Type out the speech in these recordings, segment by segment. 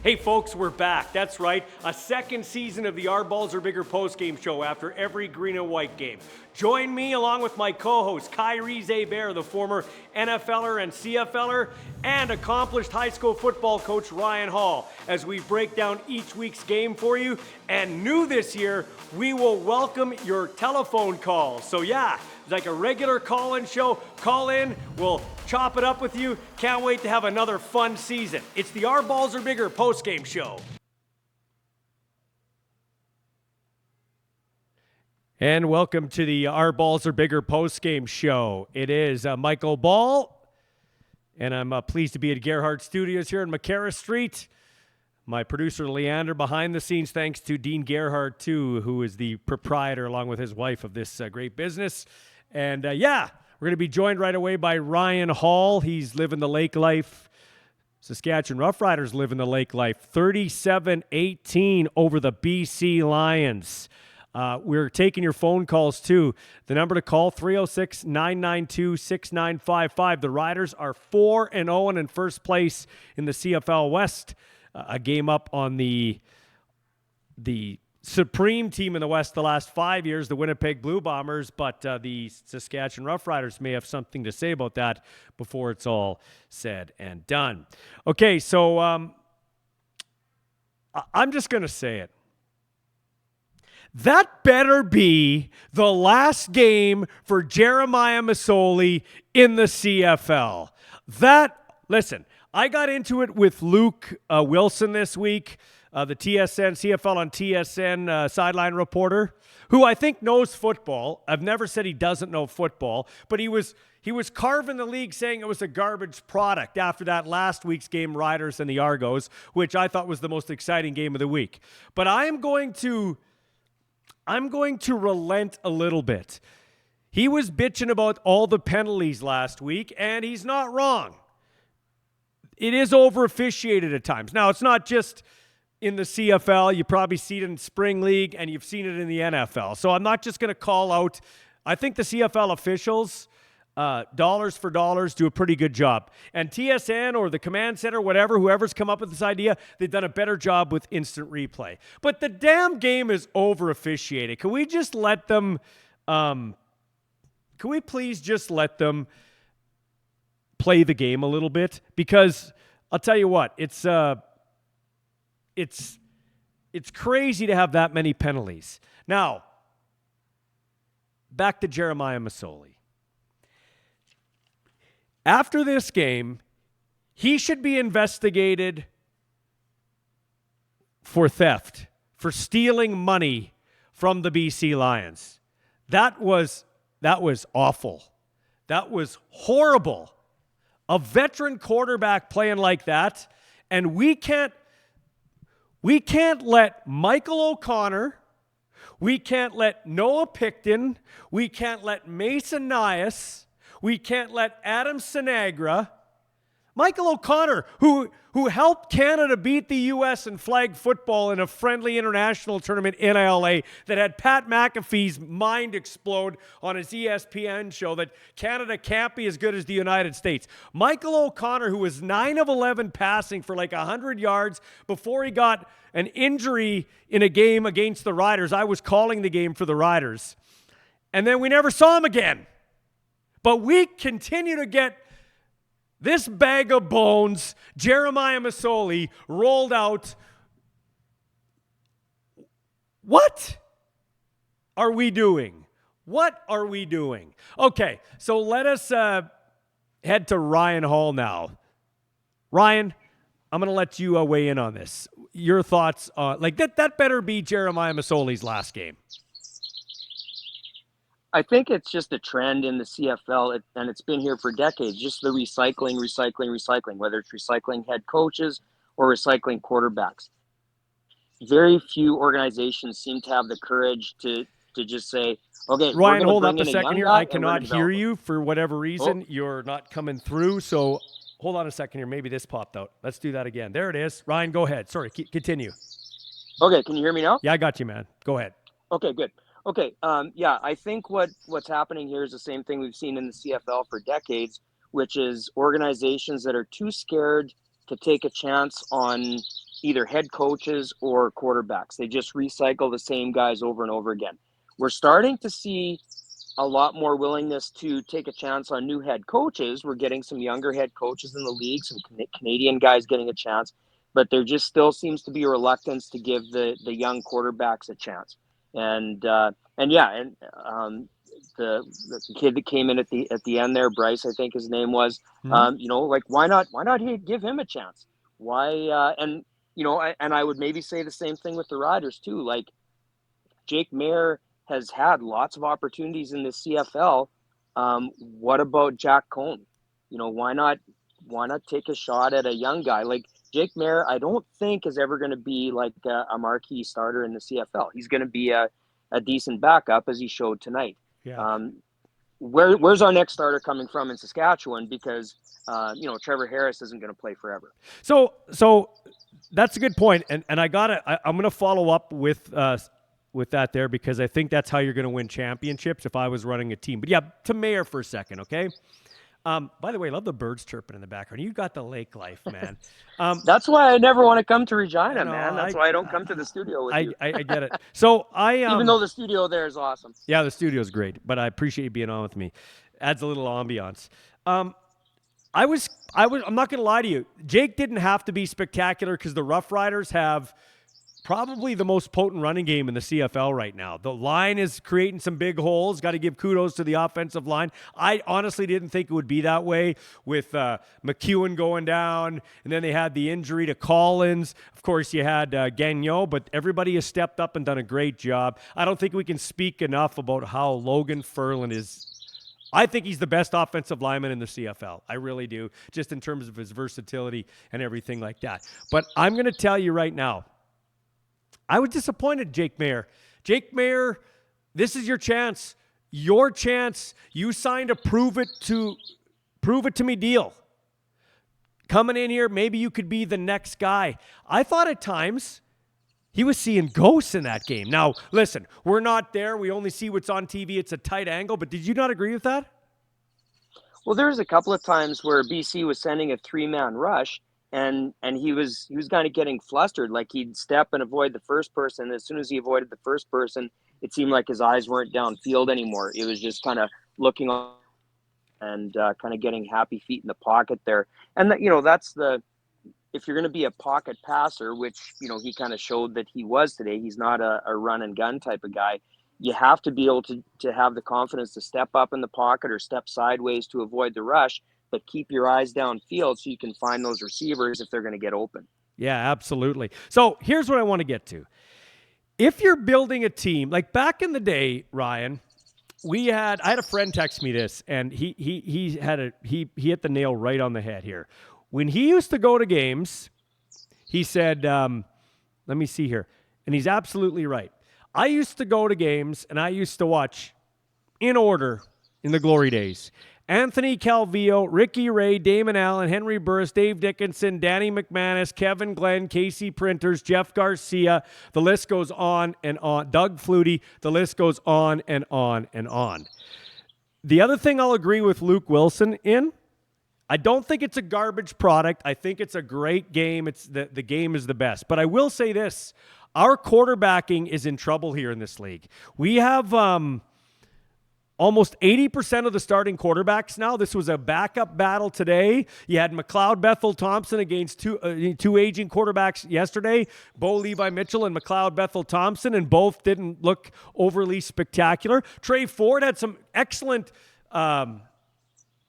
Hey folks, we're back. That's right, a second season of the Our Balls Are Bigger postgame show after every green and white game. Join me along with my co-host Kyrie Zaber, the former NFLer and CFLer, and accomplished high school football coach Ryan Hall, as we break down each week's game for you. And new this year, we will welcome your telephone calls. So yeah, it's like a regular call-in show. Call in, we'll chop it up with you. Can't wait to have another fun season. It's the Our Balls Are Bigger postgame show. And welcome to the Our Balls Are Bigger postgame show. It is Michael Ball, and I'm pleased to be at Gerhardt Studios here in McCarra Street. My producer, Leander, behind the scenes, thanks to Dean Gerhardt, too, who is the proprietor, along with his wife, of this great business. And we're going to be joined right away by Ryan Hall. He's living the lake life. Saskatchewan Roughriders living the lake life. 37-18 over the BC Lions. We're taking your phone calls, too. The number to call, 306-992-6955. The Riders are 4-0 and in first place in the CFL West. A game up on the supreme team in the West the last 5 years, the Winnipeg Blue Bombers, but the Saskatchewan Roughriders may have something to say about that before it's all said and done. Okay, so I'm just going to say it. That better be the last game for Jeremiah Masoli in the CFL. Listen, I got into it with Luke Wilson this week, the CFL on TSN sideline reporter, who I think knows football. I've never said he doesn't know football, but he was carving the league, saying it was a garbage product after that last week's game, Riders and the Argos, which I thought was the most exciting game of the week. But I'm going to relent a little bit. He was bitching about all the penalties last week, and he's not wrong. It is over-officiated at times. Now, it's not just in the CFL. You probably see it in Spring League, and you've seen it in the NFL. So I'm not just going to call out. I think the CFL officials, dollars for dollars, do a pretty good job. And TSN or the Command Center, whoever's come up with this idea, they've done a better job with instant replay. But the damn game is over-officiated. Can we just let them please just let them play the game a little bit? Because I'll tell you what, it's crazy to have that many penalties. Now, back to Jeremiah Masoli. After this game, he should be investigated for theft, for stealing money from the BC Lions. That was awful. That was horrible. A veteran quarterback playing like that, and we can't let Michael O'Connor, we can't let Noah Picton, we can't let Mason Nias, we can't let Adam Sinagra, Michael O'Connor, who helped Canada beat the U.S. in flag football in a friendly international tournament in LA that had Pat McAfee's mind explode on his ESPN show that Canada can't be as good as the United States. Michael O'Connor, who was 9 of 11 passing for like 100 yards before he got an injury in a game against the Riders. I was calling the game for the Riders. And then we never saw him again. But we continue to get this bag of bones, Jeremiah Masoli, rolled out. What are we doing? What are we doing? Okay, so let us head to Ryan Hall now. Ryan, I'm going to let you weigh in on this. Your thoughts on, that better be Jeremiah Masoli's last game. I think it's just a trend in the CFL, and it's been here for decades, just the recycling, whether it's recycling head coaches or recycling quarterbacks. Very few organizations seem to have the courage to just say, okay, Ryan, hold up a second here. I cannot hear you for whatever reason. Oh. You're not coming through, so hold on a second here. Maybe this popped out. Let's do that again. There it is. Ryan, go ahead. Sorry, continue. Okay, can you hear me now? Yeah, I got you, man. Go ahead. Okay, good. Okay, I think what's happening here is the same thing we've seen in the CFL for decades, which is organizations that are too scared to take a chance on either head coaches or quarterbacks. They just recycle the same guys over and over again. We're starting to see a lot more willingness to take a chance on new head coaches. We're getting some younger head coaches in the league, some Canadian guys getting a chance, but there just still seems to be a reluctance to give the young quarterbacks a chance. And the kid that came in at the end there, Bryce, I think his name was, like, why not give him a chance? Why? And I would maybe say the same thing with the Riders too. Like, Jake Maier has had lots of opportunities in the CFL. What about Jack Cohn? Why not take a shot at a young guy like Jake Maier? I don't think is ever going to be like a marquee starter in the CFL. He's going to be a decent backup, as he showed tonight. Yeah. Where's our next starter coming from in Saskatchewan? Because Trevor Harris isn't going to play forever. So that's a good point, and I'm going to follow up with that there, because I think that's how you're going to win championships if I was running a team. But yeah, to Maier for a second, okay? By the way, I love the birds chirping in the background. You got the lake life, man. That's why I never want to come to Regina, man. That's why I don't come to the studio with you. I get it. So even though the studio there is awesome. Yeah, the studio's great, but I appreciate you being on with me. Adds a little ambiance. I'm not going to lie to you. Jake didn't have to be spectacular because the Roughriders have probably the most potent running game in the CFL right now. The line is creating some big holes. Got to give kudos to the offensive line. I honestly didn't think it would be that way with McEwen going down, and then they had the injury to Collins. Of course, you had Gagnon, but everybody has stepped up and done a great job. I don't think we can speak enough about how Logan Ferland is. I think he's the best offensive lineman in the CFL. I really do, just in terms of his versatility and everything like that. But I'm going to tell you right now, I was disappointed, Jake Maier. Jake Maier, this is your chance. Your chance. You signed a prove it to me deal. Coming in here, maybe you could be the next guy. I thought at times he was seeing ghosts in that game. Now, listen, we're not there. We only see what's on TV. It's a tight angle. But did you not agree with that? Well, there was a couple of times where BC was sending a 3-man rush, and he was kind of getting flustered. Like, he'd step and avoid the first person. As soon as he avoided the first person, it seemed like his eyes weren't downfield anymore. It was just kind of looking on and kind of getting happy feet in the pocket there. And that's if you're going to be a pocket passer, which he kind of showed that he was today. He's not a run and gun type of guy. You have to be able to have the confidence to step up in the pocket or step sideways to avoid the rush, but keep your eyes downfield so you can find those receivers if they're going to get open. Yeah, absolutely. So here's what I want to get to. If you're building a team, like back in the day, Ryan, I had a friend text me this, and he hit the nail right on the head here. When he used to go to games, he said, let me see here, and he's absolutely right. I used to go to games, and I used to watch, in order, in the glory days, Anthony Calvillo, Ricky Ray, Damon Allen, Henry Burris, Dave Dickinson, Danny McManus, Kevin Glenn, Casey Printers, Jeff Garcia. The list goes on and on. Doug Flutie. The list goes on and on and on. The other thing I'll agree with Luke Wilson in, I don't think it's a garbage product. I think it's a great game. It's the game is the best. But I will say this. Our quarterbacking is in trouble here in this league. We have almost 80% of the starting quarterbacks now. This was a backup battle today. You had McLeod Bethel Thompson against two aging quarterbacks yesterday, Bo Levi Mitchell and McLeod Bethel Thompson, and both didn't look overly spectacular. Trey Ford had some excellent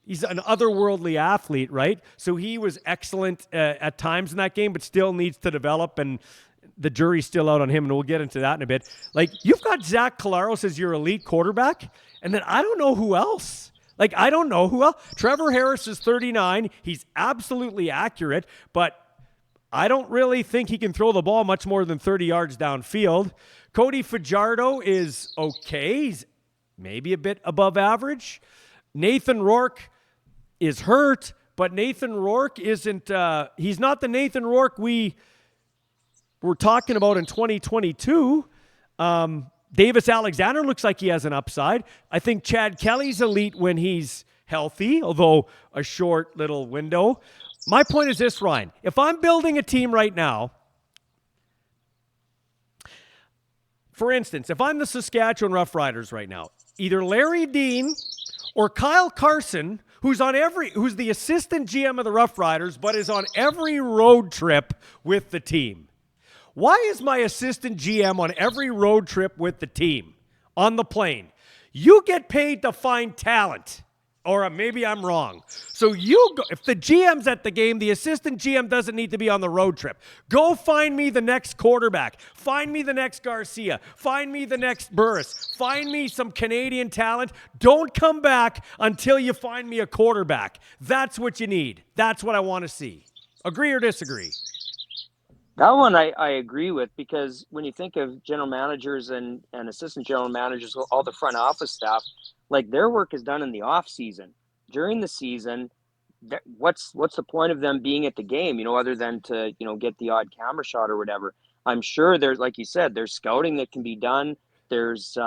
he's an otherworldly athlete, right? So he was excellent at times in that game, but still needs to develop, and the jury's still out on him, and we'll get into that in a bit. Like, you've got Zach Collaros as your elite quarterback, and then I don't know who else. I don't know who else. Trevor Harris is 39. He's absolutely accurate, but I don't really think he can throw the ball much more than 30 yards downfield. Cody Fajardo is okay. He's maybe a bit above average. Nathan Rourke is hurt, but Nathan Rourke isn't he's not the Nathan Rourke we're talking about in 2022. Davis Alexander looks like he has an upside. I think Chad Kelly's elite when he's healthy, although a short little window. My point is this, Ryan. If I'm building a team right now, for instance, if I'm the Saskatchewan Roughriders right now, either Larry Dean or Kyle Carson, who's the assistant GM of the Roughriders, but is on every road trip with the team. Why is my assistant GM on every road trip with the team on the plane? You get paid to find talent. Or maybe I'm wrong. So if the GM's at the game, the assistant GM doesn't need to be on the road trip. Go find me the next quarterback. Find me the next Garcia. Find me the next Burris. Find me some Canadian talent. Don't come back until you find me a quarterback. That's what you need. That's what I want to see. Agree or disagree? That one I agree with, because when you think of general managers and assistant general managers, all the front office staff, like, their work is done in the off season. During the season, what's the point of them being at the game, other than to, get the odd camera shot or whatever. I'm sure there's, like you said, there's scouting that can be done. There's,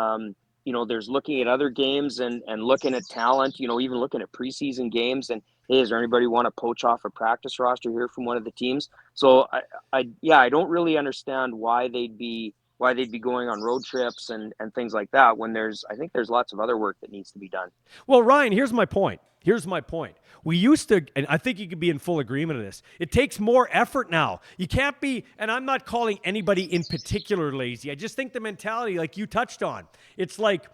there's looking at other games and looking at talent, even looking at preseason games and, hey, is there anybody want to poach off a practice roster here from one of the teams? So I don't really understand why they'd be going on road trips and things like that, when I think there's lots of other work that needs to be done. Well, Ryan, here's my point. We used to, and I think you could be in full agreement of this, it takes more effort now. You can't be, and I'm not calling anybody in particular lazy. I just think the mentality, like you touched on, it's like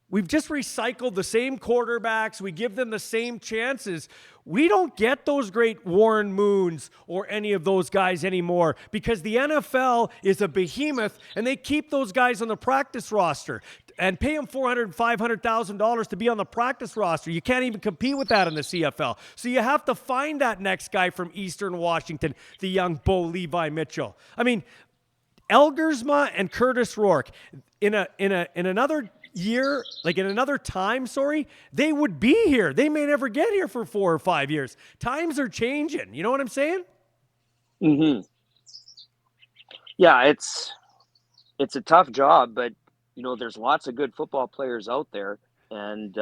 we've just recycled the same quarterbacks. We give them the same chances. We don't get those great Warren Moons or any of those guys anymore, because the NFL is a behemoth and they keep those guys on the practice roster and pay them $400,000 and $500,000 to be on the practice roster. You can't even compete with that in the CFL. So you have to find that next guy from Eastern Washington, the young Bo Levi Mitchell. I mean, Elgersma and Curtis Rourke, in another year, like in another time, they would be here. They may never get here for 4 or 5 years. Times are changing. You know what I'm saying? Mm-hmm. Yeah, it's a tough job, but there's lots of good football players out there, and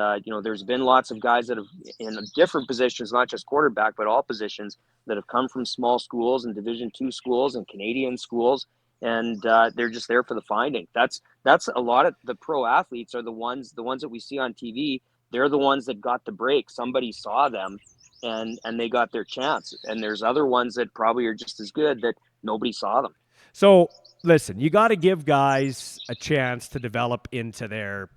there's been lots of guys that have, in different positions, not just quarterback, but all positions, that have come from small schools and Division II schools and Canadian schools. And they're just there for the finding. That's a lot of the pro athletes are the ones that we see on TV. They're the ones that got the break. Somebody saw them and they got their chance. And there's other ones that probably are just as good that nobody saw them. So listen, you got to give guys a chance to develop into their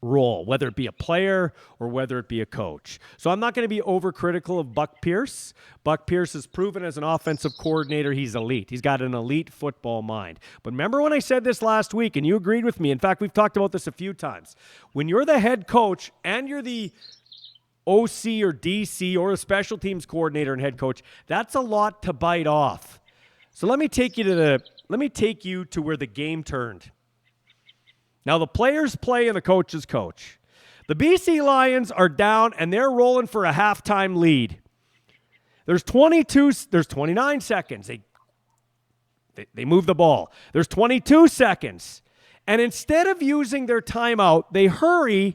role, whether it be a player or whether it be a coach. So I'm not going to be overcritical of Buck Pierce. Buck Pierce has proven as an offensive coordinator he's elite. He's got an elite football mind. But remember when I said this last week, and you agreed with me. In fact, we've talked about this a few times. When you're the head coach and you're the OC or DC or a special teams coordinator and head coach, that's a lot to bite off. So let me take you to where the game turned. Now, the players play and the coaches coach. The BC Lions are down, and they're rolling for a halftime lead. There's 29 seconds. They move the ball. There's 22 seconds. And instead of using their timeout, they hurry.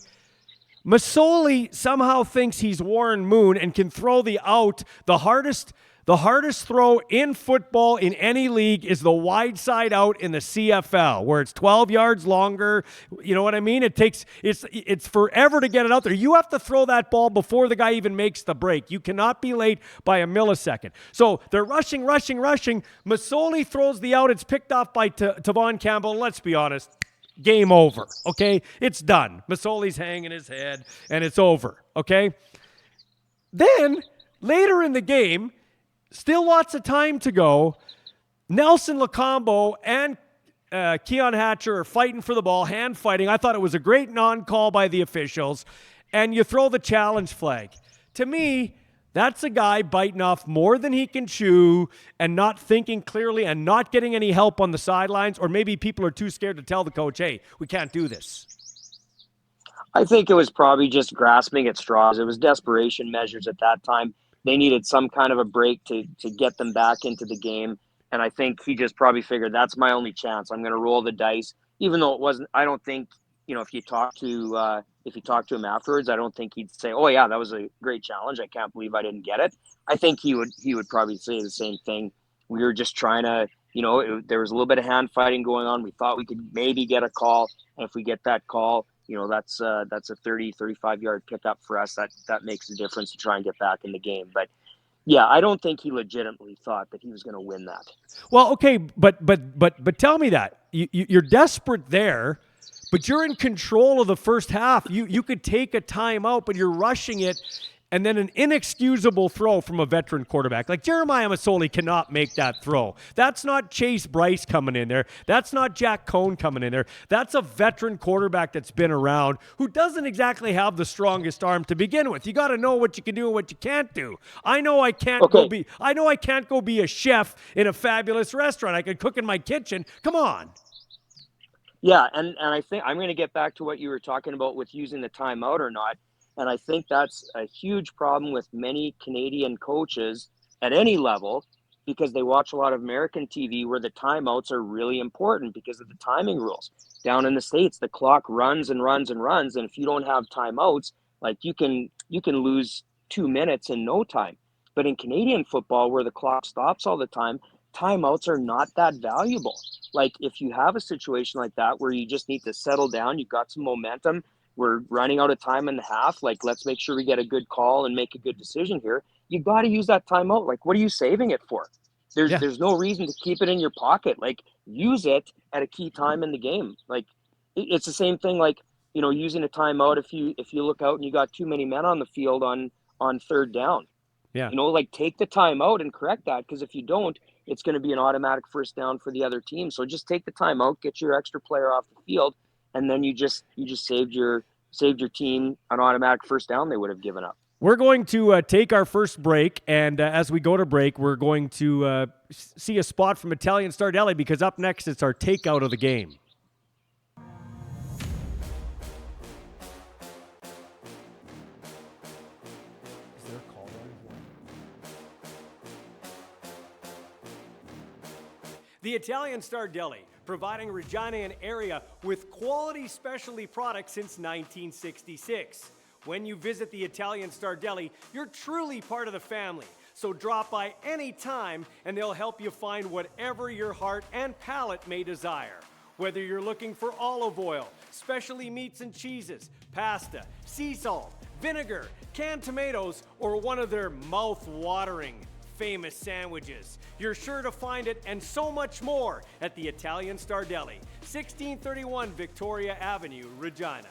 Masoli somehow thinks he's Warren Moon and can throw the hardest throw in football in any league is the wide side out in the CFL, where it's 12 yards longer. You know what I mean? It's forever to get it out there. You have to throw that ball before the guy even makes the break. You cannot be late by a millisecond. So they're rushing. Masoli throws the out. It's picked off by Tavon Campbell. And let's be honest, game over, okay? It's done. Masoli's hanging his head, and it's over, okay? Then, later in the game, still lots of time to go, Nelson Lacombo and Keon Hatcher are fighting for the ball, hand fighting. I thought it was a great non-call by the officials, and you throw the challenge flag. To me, that's a guy biting off more than he can chew and not thinking clearly and not getting any help on the sidelines, or maybe people are too scared to tell the coach, hey, we can't do this. I think it was probably just grasping at straws. It was desperation measures at that time. They needed some kind of a break to get them back into the game. And I think he just probably figured that's my only chance. I'm going to roll the dice, even though it wasn't. I don't think, if you talk to him afterwards, I don't think he'd say, oh yeah, that was a great challenge. I can't believe I didn't get it. I think he would probably say the same thing. We were just trying to There was a little bit of hand fighting going on. We thought we could maybe get a call. And if we get that call, that's a 30, 35-yard pickup for us. That makes a difference to try and get back in the game. But yeah, I don't think he legitimately thought that he was going to win that. Well, okay, but tell me that. You're desperate there, but you're in control of the first half. You could take a timeout, but you're rushing it, and then an inexcusable throw from a veteran quarterback. Like Jeremiah Masoli cannot make that throw. That's not Chase Bryce coming in there. That's not Jack Cohn coming in there. That's a veteran quarterback that's been around who doesn't exactly have the strongest arm to begin with. You got to know what you can do and what you can't do. I know I can't go be a chef in a fabulous restaurant. I can cook in my kitchen. Come on. Yeah, and I think I'm going to get back to what you were talking about with using the timeout or not. And I think that's a huge problem with many Canadian coaches at any level, because they watch a lot of American TV where the timeouts are really important because of the timing rules. Down in the States, the clock runs and runs and runs. And if you don't have timeouts, like you can lose 2 minutes in no time. But in Canadian football, where the clock stops all the time, timeouts are not that valuable. Like if you have a situation like that where you just need to settle down, you've got some momentum, we're running out of time in the half, like let's make sure we get a good call and make a good decision here. You got to use that timeout. Like, what are you saving it for? There's no reason to keep it in your pocket. Like, use it at a key time in the game. Like, it's the same thing, like, using a timeout if you look out and you got too many men on the field on third down. Yeah. Like, take the timeout and correct that, because if you don't, it's going to be an automatic first down for the other team. So just take the timeout, get your extra player off the field, and then you just saved your team an automatic first down they would have given up. We're going to take our first break, and as we go to break, we're going to see a spot from Italian Star Deli, because up next it's our takeout of the game. Is there a call on? The Italian Star Deli, providing Regina and area with quality specialty products since 1966. When you visit the Italian Star Deli, you're truly part of the family. So drop by any time and they'll help you find whatever your heart and palate may desire. Whether you're looking for olive oil, specialty meats and cheeses, pasta, sea salt, vinegar, canned tomatoes, or one of their mouth-watering famous sandwiches, you're sure to find it and so much more at the Italian Star Deli, 1631 Victoria Avenue, Regina.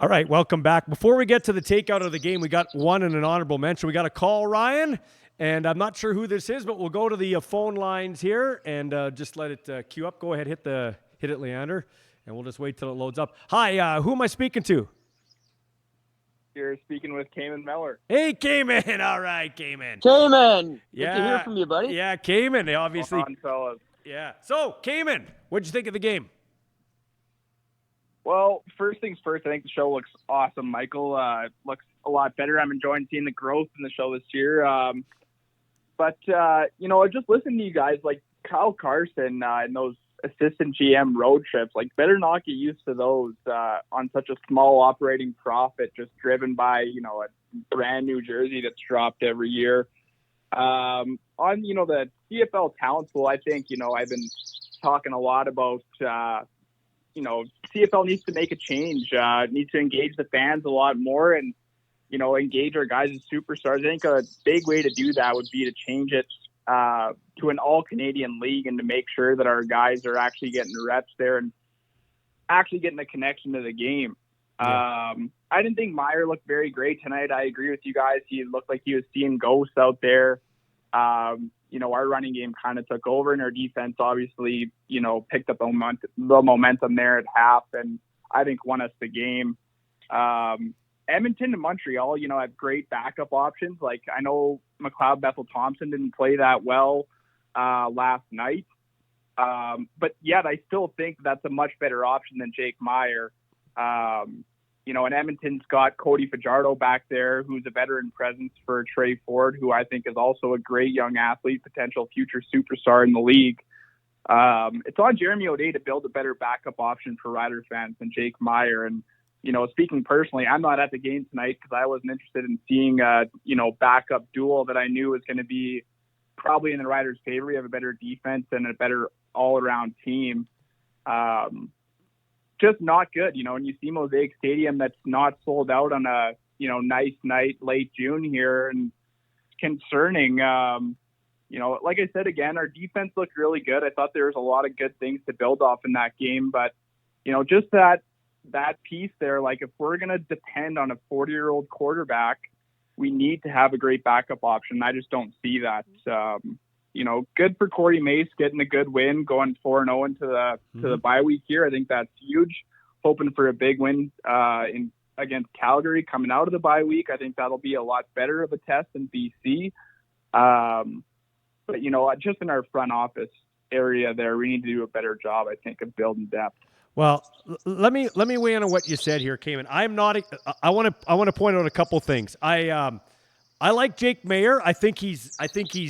All right, welcome back. Before we get to the takeout of the game, we got one and an honorable mention. We got a call, Ryan, and I'm not sure who this is, but we'll go to the phone lines here and just let it queue up. Go ahead, hit it, Leander, and we'll just wait till it loads up. Hi, who am I speaking to? You're speaking with Cayman Meller. Hey, Cayman. All right, Cayman. Cayman, good to hear from you, buddy. Yeah, Cayman, obviously. On, fellas. Yeah. So, Cayman, what'd you think of the game? Well, first things first, I think the show looks awesome. Michael looks a lot better. I'm enjoying seeing the growth in the show this year. But I just listened to you guys, like Kyle Carson and those assistant GM road trips, like better not get used to those on such a small operating profit, just driven by, a brand new jersey that's dropped every year. On, the CFL talent pool, I think, I've been talking a lot about, CFL needs to make a change, needs to engage the fans a lot more and, engage our guys as superstars. I think a big way to do that would be to change it to an all-Canadian league and to make sure that our guys are actually getting the reps there and actually getting the connection to the game. Yeah. I didn't think Meyer looked very great tonight. I agree with you guys. He looked like he was seeing ghosts out there. Our running game kind of took over, and our defense obviously, picked up the momentum there at half, and I think won us the game. Edmonton and Montreal, have great backup options. Like, I know McLeod Bethel-Thompson didn't play that well last night. But yet I still think that's a much better option than Jake Meyer. And Edmonton's got Cody Fajardo back there, who's a veteran presence for Trey Ford, who I think is also a great young athlete, potential future superstar in the league. It's on Jeremy O'Day to build a better backup option for Rider fans than Jake Meyer. And, speaking personally, I'm not at the game tonight because I wasn't interested in seeing a, backup duel that I knew was going to be probably in the Riders' favor. We have a better defense and a better all-around team. Just not good, and you see Mosaic Stadium that's not sold out on a, nice night, late June here, and concerning. Like I said, again, our defense looked really good. I thought there was a lot of good things to build off in that game, but, just that piece there, like if we're going to depend on a 40-year-old quarterback, we need to have a great backup option. I just don't see that. Good for Corey Mace getting a good win, going 4-0 into the bye week here. I think that's huge. Hoping for a big win against Calgary coming out of the bye week. I think that'll be a lot better of a test than BC. But just in our front office area there, we need to do a better job, I think, of building depth. Well, let me weigh in on what you said here, Cayman. I'm not. I want to point out a couple things. I like Jake Mayer. I think he's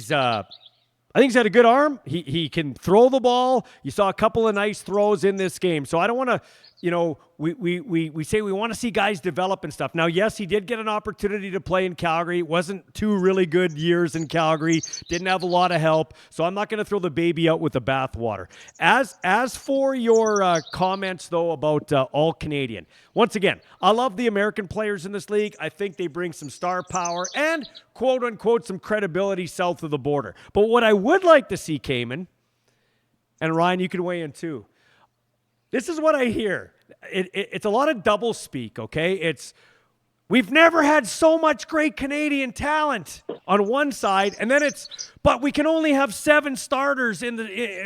had a good arm. He can throw the ball. You saw a couple of nice throws in this game. So I don't want to. We say we want to see guys develop and stuff. Now, yes, he did get an opportunity to play in Calgary. It wasn't 2 really good years in Calgary. Didn't have a lot of help. So I'm not going to throw the baby out with the bathwater. As for your comments, though, about all Canadian, once again, I love the American players in this league. I think they bring some star power and, quote unquote, some credibility south of the border. But what I would like to see, Cayman, and Ryan, you can weigh in too. This is what I hear. It's a lot of double speak, okay? We've never had so much great Canadian talent on one side, and then but we can only have 7 starters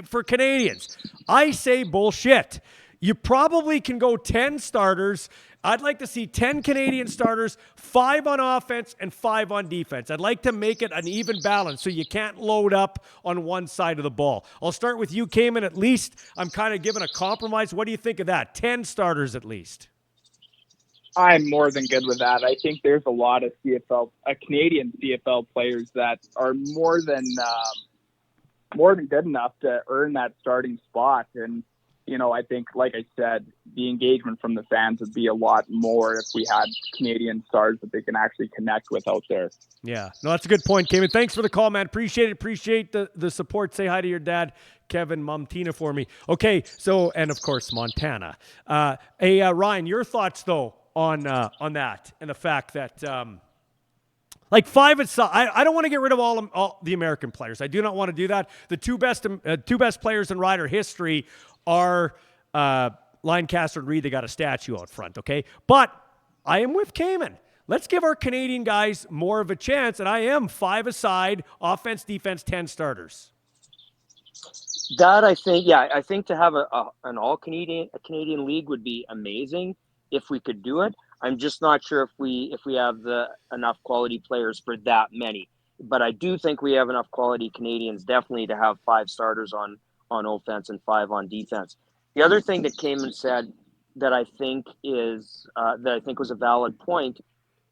for Canadians. I say bullshit. You probably can go 10 starters. I'd like to see 10 Canadian starters, 5 on offense and 5 on defense. I'd like to make it an even balance so you can't load up on one side of the ball. I'll start with you, Cayman. At least I'm kind of giving a compromise. What do you think of that? 10 starters at least. I'm more than good with that. I think there's a lot of Canadian CFL players that are more than good enough to earn that starting spot. And I think, like I said, the engagement from the fans would be a lot more if we had Canadian stars that they can actually connect with out there. Yeah. No, that's a good point, Cayman. Thanks for the call, man. Appreciate it. Appreciate the support. Say hi to your dad, Kevin, Mom Tina, for me. Okay, so, and of course, Montana. Ryan, your thoughts, though, on that and the fact that like 5 aside, I don't want to get rid of all the American players. I do not want to do that. The two best players in Rider history are Lancaster and Reed. They got a statue out front, okay? But I am with Cayman. Let's give our Canadian guys more of a chance, and I am 5 aside, offense, defense, 10 starters. That I think to have an all Canadian league would be amazing if we could do it. I'm just not sure if we have enough quality players for that many. But I do think we have enough quality Canadians definitely to have 5 starters on offense and 5 on defense. The other thing that Cayman said that I think was a valid point,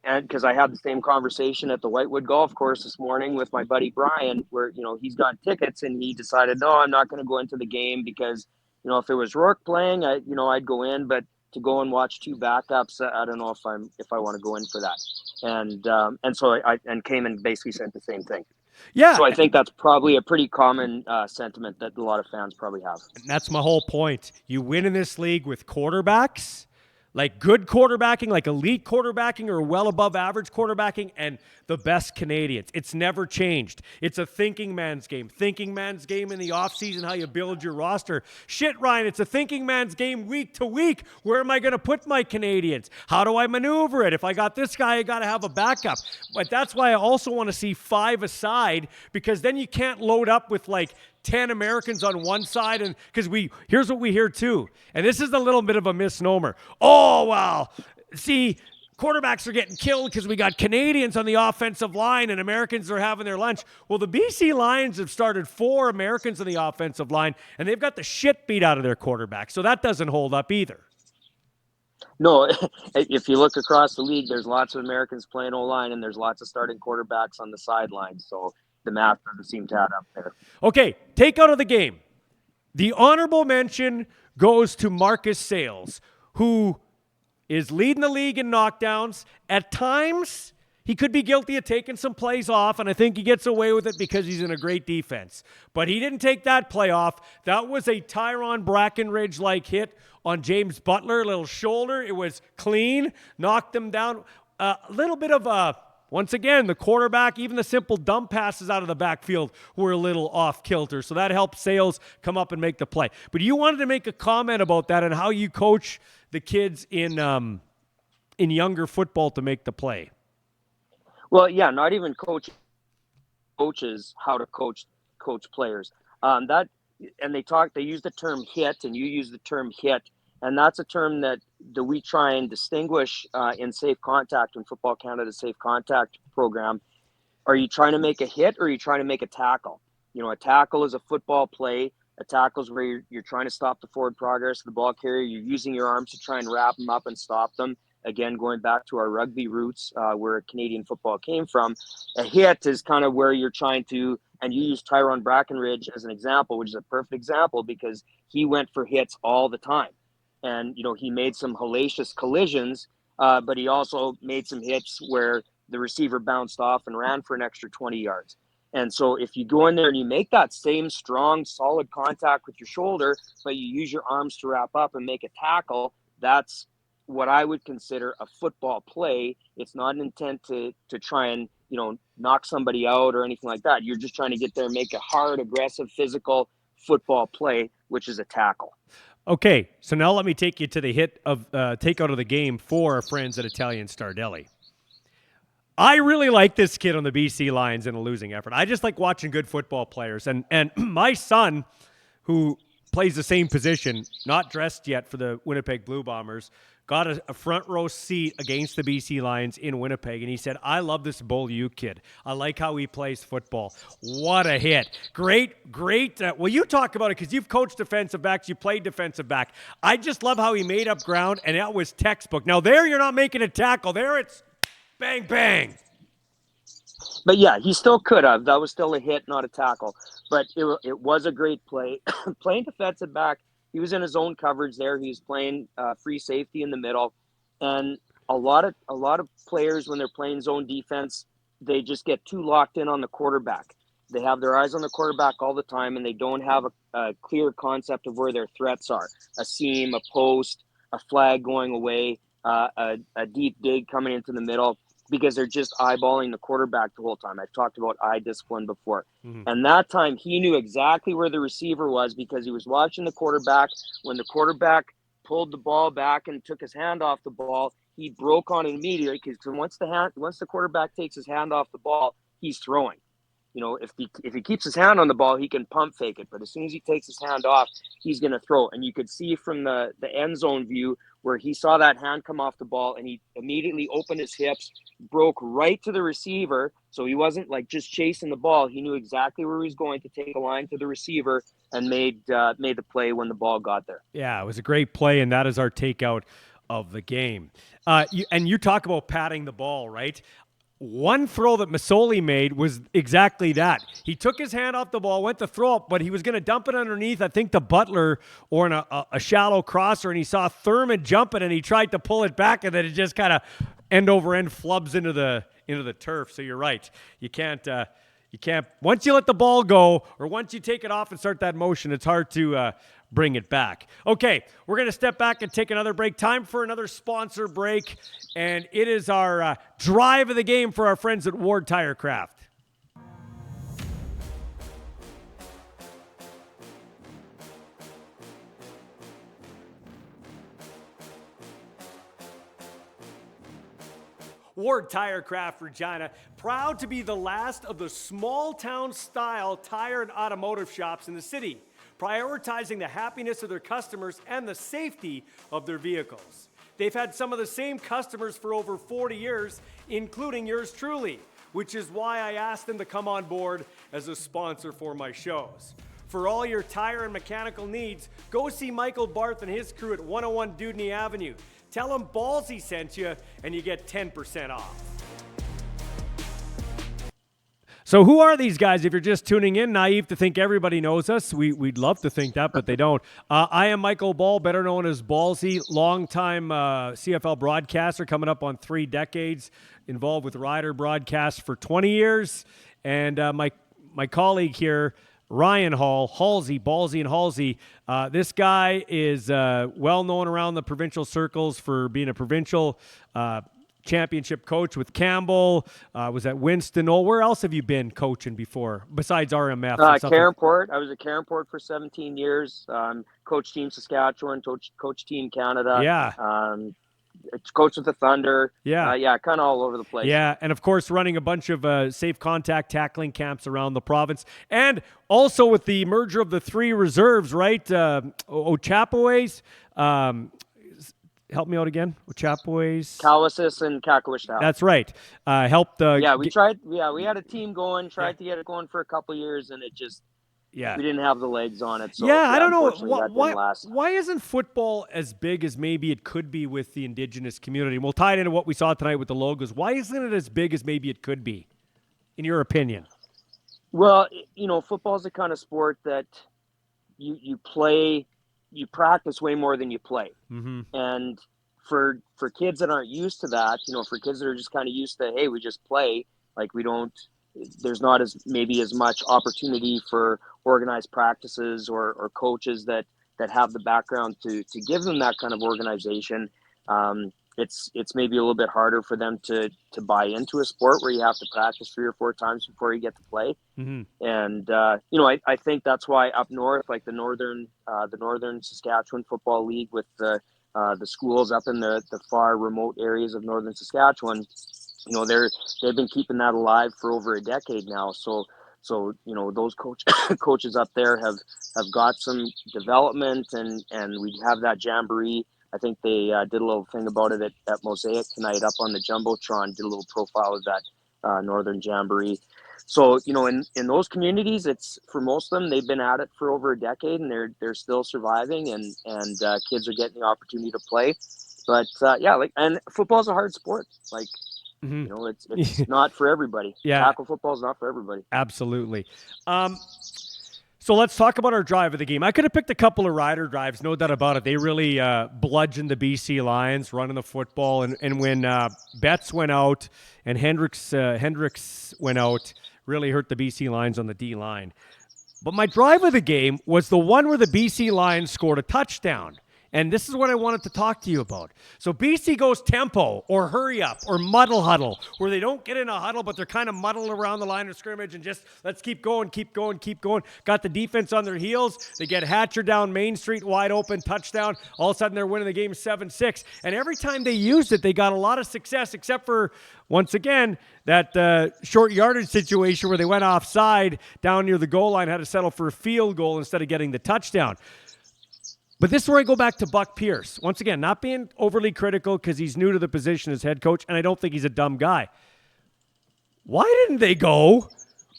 and because I had the same conversation at the Whitewood Golf Course this morning with my buddy Brian, where he's got tickets and he decided, no, I'm not going to go into the game because if it was Rourke playing, I'd go in, but to go and watch 2 backups, I don't know if I want to go in for that. And so Cayman basically said the same thing. Yeah. So I think that's probably a pretty common sentiment that a lot of fans probably have. And that's my whole point. You win in this league with quarterbacks, like good quarterbacking, like elite quarterbacking or well above average quarterbacking, and the best Canadians. It's never changed. It's a thinking man's game. Thinking man's game in the offseason, how you build your roster. Shit, Ryan, it's a thinking man's game week to week. Where am I going to put my Canadians? How do I maneuver it? If I got this guy, I got to have a backup. But that's why I also want to see 5 aside, because then you can't load up with like 10 Americans on one side, and because here's what we hear too, and this is a little bit of a misnomer. Oh, well, see, quarterbacks are getting killed because we got Canadians on the offensive line and Americans are having their lunch. Well, the BC Lions have started 4 Americans on the offensive line, and they've got the shit beat out of their quarterback, so that doesn't hold up either. No, if you look across the league, there's lots of Americans playing O-line, and there's lots of starting quarterbacks on the sidelines, so the math doesn't seem to add up there. Okay, take out of the game. The honorable mention goes to Marcus Sayles, who is leading the league in knockdowns. At times, He could be guilty of taking some plays off, and I think he gets away with it because he's in a great defense. But he didn't take that play off. That was a Tyrone Brackenridge-like hit on James Butler, little shoulder. It was clean, knocked him down. A little bit of a, once again, the quarterback, even the simple dump passes out of the backfield were a little off kilter. So that helped Sales come up and make the play. But you wanted to make a comment about that and how you coach the kids in younger football to make the play. Well, yeah, not even coaches how to coach players. They use the term hit, and you use the term hit, and that's a term that we try and distinguish in Safe Contact, in Football Canada's Safe Contact program. Are you trying to make a hit, or are you trying to make a tackle? You know, a tackle is a football play. A tackle is where you're trying to stop the forward progress of the ball carrier. You're using your arms to try and wrap them up and stop them. Again, going back to our rugby roots, where Canadian football came from, a hit is kind of where you're trying to, and you use Tyrone Brackenridge as an example, which is a perfect example because he went for hits all the time. And, you know, he made some hellacious collisions, but he also made some hits where the receiver bounced off and ran for an extra 20 yards. And so if you go in there and you make that same strong, solid contact with your shoulder, but you use your arms to wrap up and make a tackle, that's what I would consider a football play. It's not an intent to try and, you know, knock somebody out or anything like that. You're just trying to get there and make a hard, aggressive, physical football play, which is a tackle. Okay, so now let me take you to the hit of takeout of the game for our friends at Italian Stardelli. I really like this kid on the BC Lions in a losing effort. I just like watching good football players. And my son, who plays the same position, not dressed yet for the Winnipeg Blue Bombers, got a front row seat against the BC Lions in Winnipeg, and he said, I love this Beaulieu kid. I like how he plays football. What a hit. Great. Well, you talk about it because you've coached defensive backs. You played defensive back. I just love how he made up ground, and that was textbook. Now, there you're not making a tackle. There it's bang, bang. But, yeah, he still could have. That was still a hit, not a tackle. But it was a great play. Playing defensive back, he was in his own coverage there. He was playing free safety in the middle. And a lot of players, when they're playing zone defense, they just get too locked in on the quarterback. They have their eyes on the quarterback all the time, and they don't have a clear concept of where their threats are. A seam, a post, a flag going away, a deep dig coming into the middle, because they're just eyeballing the quarterback the whole time. I've talked about eye discipline before. Mm-hmm. And that time he knew exactly where the receiver was because he was watching the quarterback. When the quarterback pulled the ball back and took his hand off the ball, he broke on it immediately because once the quarterback takes his hand off the ball, he's throwing. You know, if he keeps his hand on the ball, he can pump fake it. But as soon as he takes his hand off, he's going to throw. And you could see from the end zone view where he saw that hand come off the ball and he immediately opened his hips, broke right to the receiver. So he wasn't like just chasing the ball. He knew exactly where he was going to take a line to the receiver and made the play when the ball got there. Yeah, it was a great play, and that is our takeout of the game. You talk about patting the ball, right? One throw that Masoli made was exactly that. He took his hand off the ball, went to throw it, but he was going to dump it underneath, I think, the Butler or in a shallow crosser, and he saw Thurman jump it, and he tried to pull it back, and then it just kind of end over end flubs into the turf. So you're right. You can't once you let the ball go or once you take it off and start that motion, it's hard to bring it back. Okay, we're going to step back and take another break. Time for another sponsor break, and it is our drive of the game for our friends at Ward Tire Craft. Ward Tire Craft Regina, proud to be the last of the small town style tire and automotive shops in the city, prioritizing the happiness of their customers and the safety of their vehicles. They've had some of the same customers for over 40 years, including yours truly, which is why I asked them to come on board as a sponsor for my shows. For all your tire and mechanical needs, go see Michael Barth and his crew at 101 Dudney Avenue. Tell them Ballsy sent you, and you get 10% off. So who are these guys? If you're just tuning in, naive to think everybody knows us. We'd love to think that, but they don't. I am Michael Ball, better known as Ballsy, longtime CFL broadcaster, coming up on 3 decades, involved with Rider broadcasts for 20 years. And my colleague here, Ryan Halsey, Ballsy and Halsey. This guy is well known around the provincial circles for being a provincial championship coach with Campbell, was at Winston. Where else have you been coaching before besides RMF? Cairnport. I was at Cairnport for 17 years. Coach Team Saskatchewan, coach Team Canada. Yeah. Coach with the Thunder. Yeah. Kind of all over the place. Yeah, and of course running a bunch of safe contact tackling camps around the province. And also with the merger of the 3 reserves, right? Ochapowace, help me out again. Ochapowace, Cowessess and Kakawishta. That's right. Helped. We tried. Yeah, we had a team going. Tried to get it going for a couple years, and it just. Yeah. We didn't have the legs on it. So, I don't know. Why isn't football as big as maybe it could be with the Indigenous community? And we'll tie it into what we saw tonight with the logos. Why isn't it as big as maybe it could be, in your opinion? Well, football is the kind of sport that you practice way more than you play. Mm-hmm. And for kids that aren't used to that, for kids that are just kind of used to, hey, we just play, like there's not as much opportunity for organized practices or coaches that have the background to give them that kind of organization. It's maybe a little bit harder for them to buy into a sport where you have to practice 3 or 4 times before you get to play. Mm-hmm. And I think that's why up north, like the northern Saskatchewan Football League with the schools up in the far remote areas of northern Saskatchewan, they've been keeping that alive for over a decade now. So those coaches up there have got some development, and we have that jamboree. I think they did a little thing about it at Mosaic tonight up on the Jumbotron, did a little profile of that Northern Jamboree. So, in those communities, it's for most of them, they've been at it for over a decade, and they're still surviving, and kids are getting the opportunity to play. But and football's a hard sport. Like, mm-hmm. It's not for everybody. Yeah. Tackle football is not for everybody. Absolutely. So let's talk about our drive of the game. I could have picked a couple of Rider drives, no doubt about it. They really bludgeoned the BC Lions running the football. And when Betts went out and Hendricks went out, really hurt the BC Lions on the D-line. But my drive of the game was the one where the BC Lions scored a touchdown. And this is what I wanted to talk to you about. So BC goes tempo or hurry up or muddle huddle, where they don't get in a huddle, but they're kind of muddled around the line of scrimmage and just let's keep going. Got the defense on their heels. They get Hatcher down Main Street, wide open, touchdown. All of a sudden they're winning the game 7-6. And every time they used it, they got a lot of success, except for, once again, that short yardage situation where they went offside down near the goal line, had to settle for a field goal instead of getting the touchdown. But this is where I go back to Buck Pierce. Once again, not being overly critical because he's new to the position as head coach, and I don't think he's a dumb guy. Why didn't they go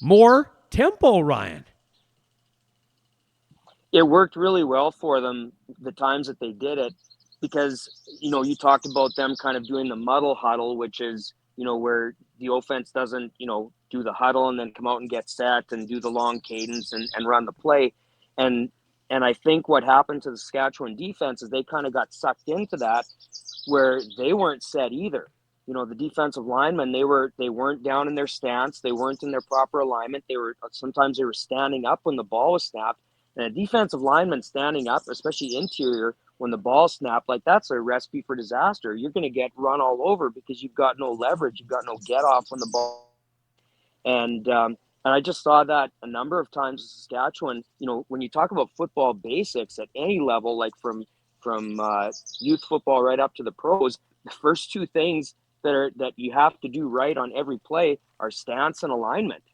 more tempo, Ryan? It worked really well for them the times that they did it because, you talked about them kind of doing the muddle huddle, which is, where the offense doesn't, do the huddle and then come out and get set and do the long cadence and run the play. And I think what happened to the Saskatchewan defense is they kind of got sucked into that where they weren't set either. The defensive linemen, they weren't down in their stance. They weren't in their proper alignment. Sometimes they were standing up when the ball was snapped. And a defensive lineman standing up, especially interior, when the ball snapped, like that's a recipe for disaster. You're going to get run all over because you've got no leverage. You've got no get off when the ball. And I just saw that a number of times in Saskatchewan. When you talk about football basics at any level, like from youth football right up to the pros, the first 2 things that you have to do right on every play are stance and alignment.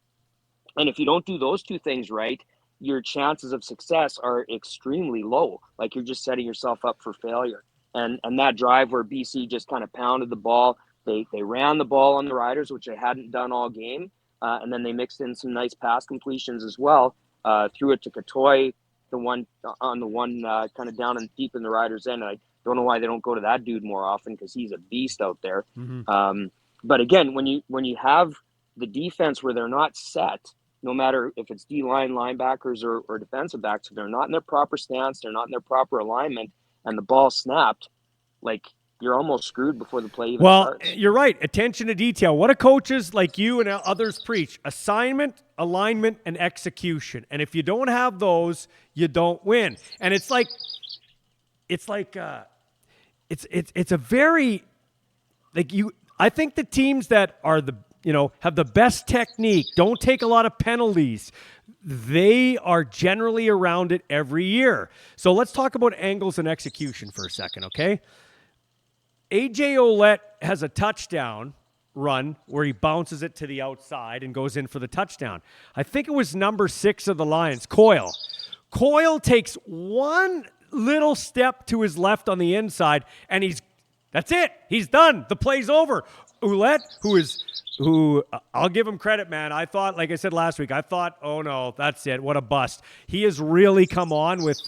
And if you don't do those 2 things right, your chances of success are extremely low. Like you're just setting yourself up for failure. And that drive where BC just kind of pounded the ball, they ran the ball on the Riders, which they hadn't done all game. And then they mixed in some nice pass completions as well. Threw it to Katoy, the one kind of down and deep in the Riders' end. I don't know why they don't go to that dude more often because he's a beast out there. Mm-hmm. But again, when you have the defense where they're not set, no matter if it's D-line linebackers or defensive backs, if they're not in their proper stance, they're not in their proper alignment, and the ball snapped, like, you're almost screwed before the play even Well, starts. you're right. Attention to detail. What do coaches like you and others preach? Assignment, alignment, and execution. And if you don't have those, you don't win. And it's a very, like, you, I think the teams that are have the best technique, don't take a lot of penalties, they are generally around it every year. So let's talk about angles and execution for a second, okay? A.J. Ouellette has a touchdown run where he bounces it to the outside and goes in for the touchdown. I think it was number 6 of the Lions, Coyle. Coyle takes one little step to his left on the inside, and that's it. He's done. The play's over. Ouellette, who I'll give him credit, man. I thought, like I said last week, oh no, that's it. What a bust. He has really come on with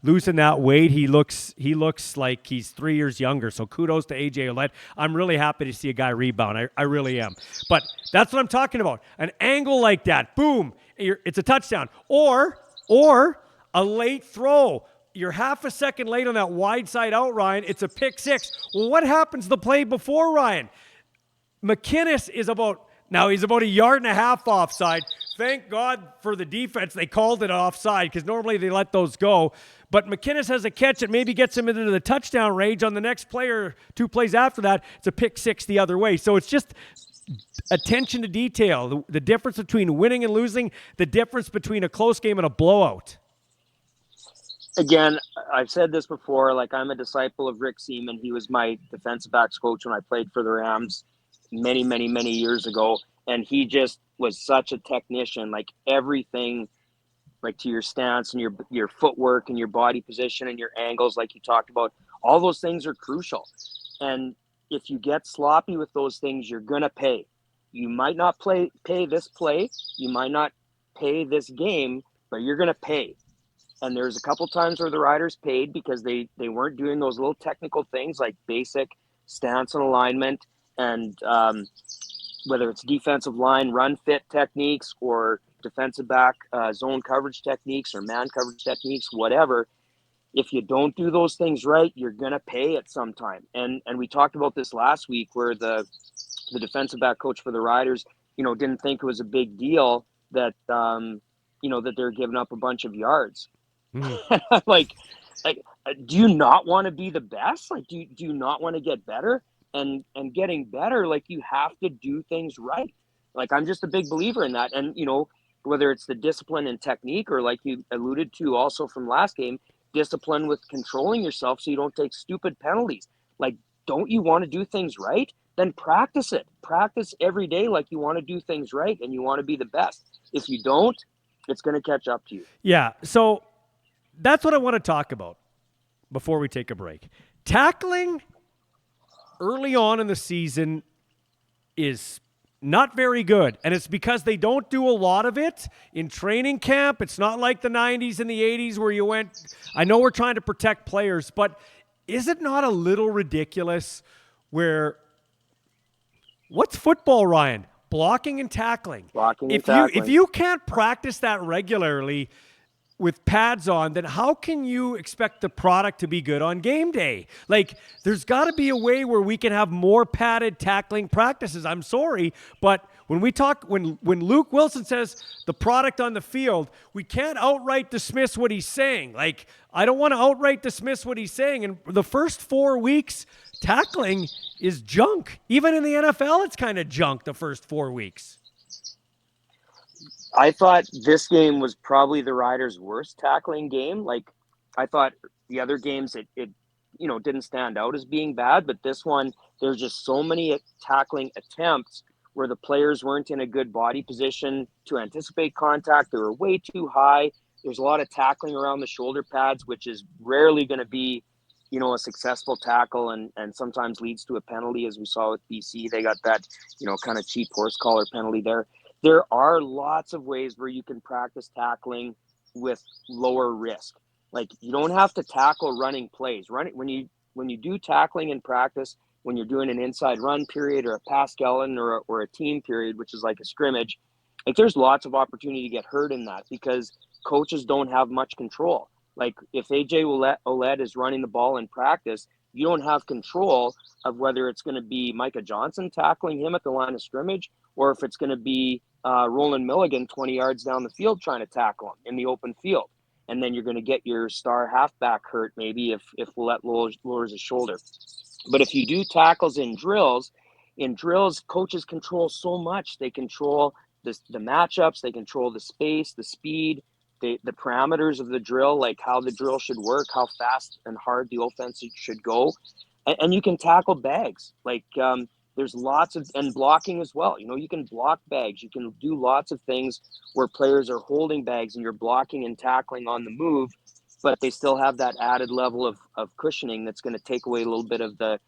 losing that weight. He looks like he's 3 years younger. So kudos to A.J. Ouellette. I'm really happy to see a guy rebound. I really am. But that's what I'm talking about. An angle like that, boom, it's a touchdown. Or a late throw. You're half a second late on that wide side out, Ryan. It's a pick six. Well, what happens the play before, Ryan? McInnes he's about a yard and a half offside. Thank God for the defense. They called it offside because normally they let those go. But McInnes has a catch that maybe gets him into the touchdown range. On the next play or 2 plays after that, it's a pick six the other way. So it's just attention to detail. The difference between winning and losing, the difference between a close game and a blowout. Again, I've said this before, like, I'm a disciple of Rick Seaman. He was my defensive backs coach when I played for the Rams many, many, many years ago. And he just was such a technician, like everything, like to your stance and your footwork and your body position and your angles, like you talked about, all those things are crucial. And if you get sloppy with those things, you're going to pay. You might not pay this play. You might not pay this game, but you're going to pay. And there's a couple times where the Riders paid because they weren't doing those little technical things like basic stance and alignment, and whether it's defensive line run fit techniques or defensive back zone coverage techniques or man coverage techniques, whatever. If you don't do those things right, you're going to pay at some time. And we talked about this last week where the defensive back coach for the Riders, didn't think it was a big deal that, that they're giving up a bunch of yards. like, do you not want to be the best? Like, do you not want to get better? And getting better, like, you have to do things right. Like, I'm just a big believer in that. And, whether it's the discipline and technique, or like you alluded to also from last game, discipline with controlling yourself so you don't take stupid penalties. Like, don't you want to do things right? Then practice it. Practice every day like you want to do things right and you want to be the best. If you don't, it's going to catch up to you. Yeah, so that's what I want to talk about before we take a break. Tackling early on in the season is not very good, and it's because they don't do a lot of it in training camp. It's not like the 90s and the 80s where you went, I know we're trying to protect players, but is it not a little ridiculous where, what's football, Ryan? Blocking and tackling. If you can't practice that regularly with pads on, then how can you expect the product to be good on game day? Like, there's got to be a way where we can have more padded tackling practices. I'm sorry, but when Luke Wilson says the product on the field, we can't outright dismiss what he's saying. Like, I don't want to outright dismiss what he's saying. And the first 4 weeks, tackling is junk. Even in the NFL, it's kind of junk the first 4 weeks. I thought this game was probably the Riders' worst tackling game. Like, I thought the other games, it didn't stand out as being bad, but this one, there's just so many tackling attempts where the players weren't in a good body position to anticipate contact. They were way too high. There's a lot of tackling around the shoulder pads, which is rarely going to be, a successful tackle, and sometimes leads to a penalty, as we saw with BC. They got that, kind of cheap horse collar penalty there. There are lots of ways where you can practice tackling with lower risk. Like, you don't have to tackle running plays. When you do tackling in practice, when you're doing an inside run period or a Pascalin or a team period, which is like a scrimmage, like there's lots of opportunity to get hurt in that because coaches don't have much control. Like if AJ Ouellette is running the ball in practice, you don't have control of whether it's going to be Micah Johnson tackling him at the line of scrimmage or if it's going to be Roland Milligan 20 yards down the field trying to tackle him in the open field. And then you're going to get your star halfback hurt maybe if Ouellette lowers his shoulder. But if you do tackles in drills, coaches control so much. They control the matchups, they control the space, the speed, the parameters of the drill, like how the drill should work, how fast and hard the offense should go. And you can tackle bags. Like there's lots of, and blocking as well. You know, you can block bags. You can do lots of things where players are holding bags and you're blocking and tackling on the move, but they still have that added level of cushioning that's going to take away a little bit of the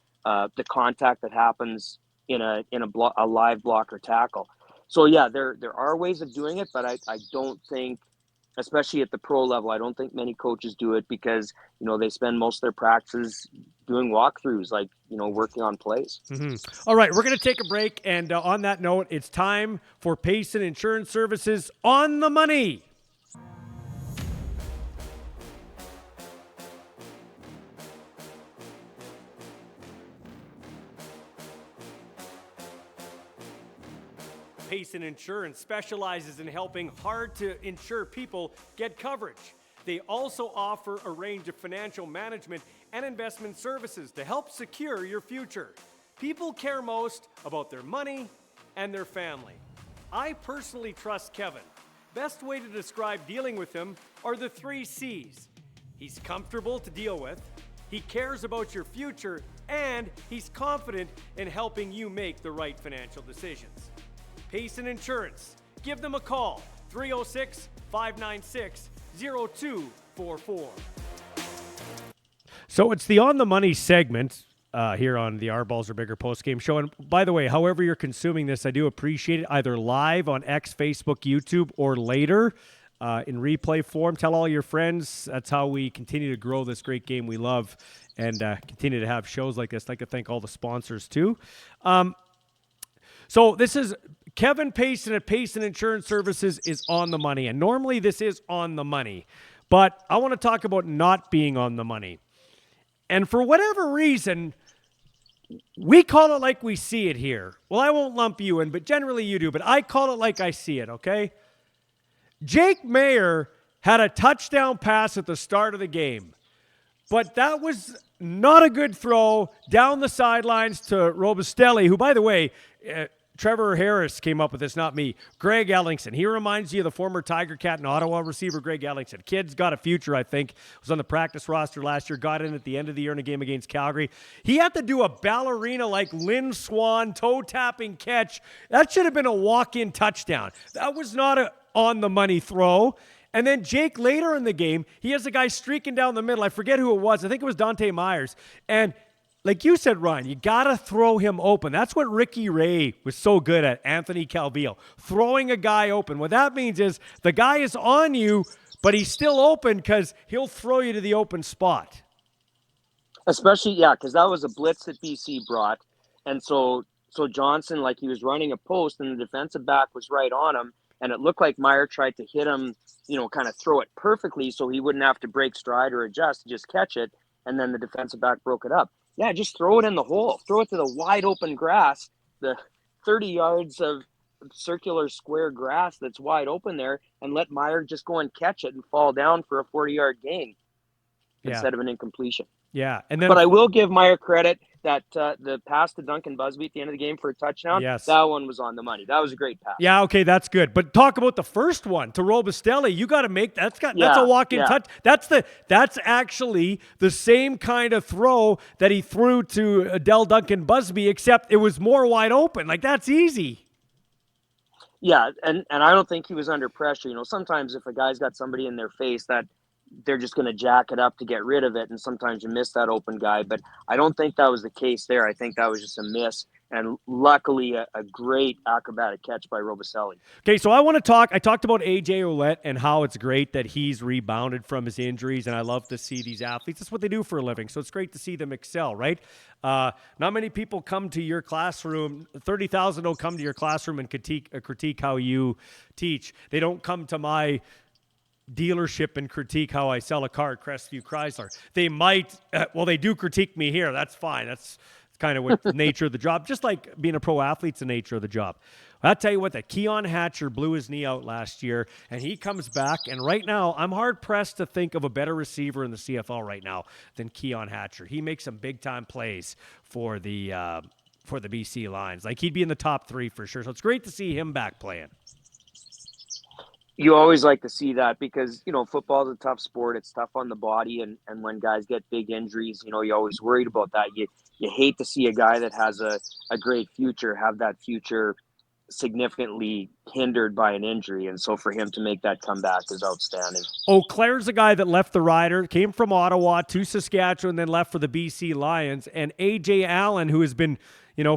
contact that happens in a live block or tackle. So yeah, there are ways of doing it, but I don't think, especially at the pro level, I don't think many coaches do it because, you know, they spend most of their practices doing walkthroughs, like, you know, working on plays. All right, we're going to take a break. And on that note, it's time for Payson Insurance Services On the Money. Payson Insurance specializes in helping hard-to-insure people get coverage. They also offer a range of financial management and investment services to help secure your future. People care most about their money and their family. I personally trust Kevin. Best way to describe dealing with him are the 3 C's. He's comfortable to deal with, he cares about your future, and he's confident in helping you make the right financial decisions. Payson Insurance. Give them a call, 306-596-0244. So it's the On the Money segment here on the Our Balls Are Bigger postgame show. And by the way, however you're consuming this, I do appreciate it, either live on X, Facebook, YouTube, or later in replay form. Tell all your friends. That's how we continue to grow this great game we love and continue to have shows like this. I'd like to thank all the sponsors too. So this is Kevin Payson at Payson Insurance Services is On the Money. And normally this is on the money. But I want to talk about not being on the money. And for whatever reason, we call it like we see it here. Well, I won't lump you in, but generally you do. But I call it like I see it, okay? Jake Maier had a touchdown pass at the start of the game. But that was not a good throw down the sidelines to Robustelli, who, by the way, Trevor Harris came up with this, not me. Greg Ellingson. He reminds you of the former Tiger Cat and Ottawa receiver, Greg Ellingson. Kid's got a future, I think. Was on the practice roster last year, got in at the end of the year in a game against Calgary. He had to do a ballerina like Lynn Swan toe-tapping catch. That should have been a walk-in touchdown. That was not a on-the-money throw. And then Jake, later in the game, he has a guy streaking down the middle. I forget who it was. I think it was Dante Myers. And like you said, Ryan, you got to throw him open. That's what Ricky Ray was so good at, Anthony Calvillo, throwing a guy open. What that means is the guy is on you, but he's still open because he'll throw you to the open spot. Especially, yeah, because that was a blitz that BC brought. And so Johnson, like he was running a post and the defensive back was right on him. And it looked like Maier tried to hit him, you know, kind of throw it perfectly so he wouldn't have to break stride or adjust, just catch it. And then the defensive back broke it up. Yeah, just throw it in the hole. Throw it to the wide open grass, the 30 yards of circular square grass that's wide open there, and let Maier just go and catch it and fall down for a 40-yard gain instead of an incompletion. Yeah, and then, but I will give Maier credit that the pass to Duncan Busby at the end of the game for a touchdown, that one was on the money. That was a great pass. Yeah, okay, that's good. But talk about the first one to Robustelli. You got to make that's a walk-in touch. That's actually the same kind of throw that he threw to Adele Duncan Busby, except it was more wide open. Like, that's easy. Yeah, and I don't think he was under pressure. You know, sometimes if a guy's got somebody in their face, that they're just going to jack it up to get rid of it, and sometimes you miss that open guy. But I don't think that was the case there. I think that was just a miss. and luckily a great acrobatic catch by Robicelli. Okay, so I talked about AJ Ouellette and how it's great that he's rebounded from his injuries, and I love to see these athletes. That's what they do for a living, so it's great to see them excel, right? Not many people come to your classroom. 30,000 don't come to your classroom and critique how you teach. They don't come to my dealership and critique how I sell a car at Crestview Chrysler. They might, they do critique me here. That's fine. That's kind of what the nature of the job. Just like being a pro athlete's the nature of the job. I'll tell you what, that Keon Hatcher blew his knee out last year, and he comes back, and right now I'm hard-pressed to think of a better receiver in the CFL right now than Keon Hatcher. He makes some big-time plays for the BC Lions. Like, he'd be in the top 3 for sure, so it's great to see him back playing. You always like to see that because, football is a tough sport. It's tough on the body. And when guys get big injuries, you're always worried about that. You hate to see a guy that has a great future have that future significantly hindered by an injury. And so for him to make that comeback is outstanding. Eau Claire's a guy that left the Rider, came from Ottawa to Saskatchewan, then left for the BC Lions. And A.J. Allen, who has been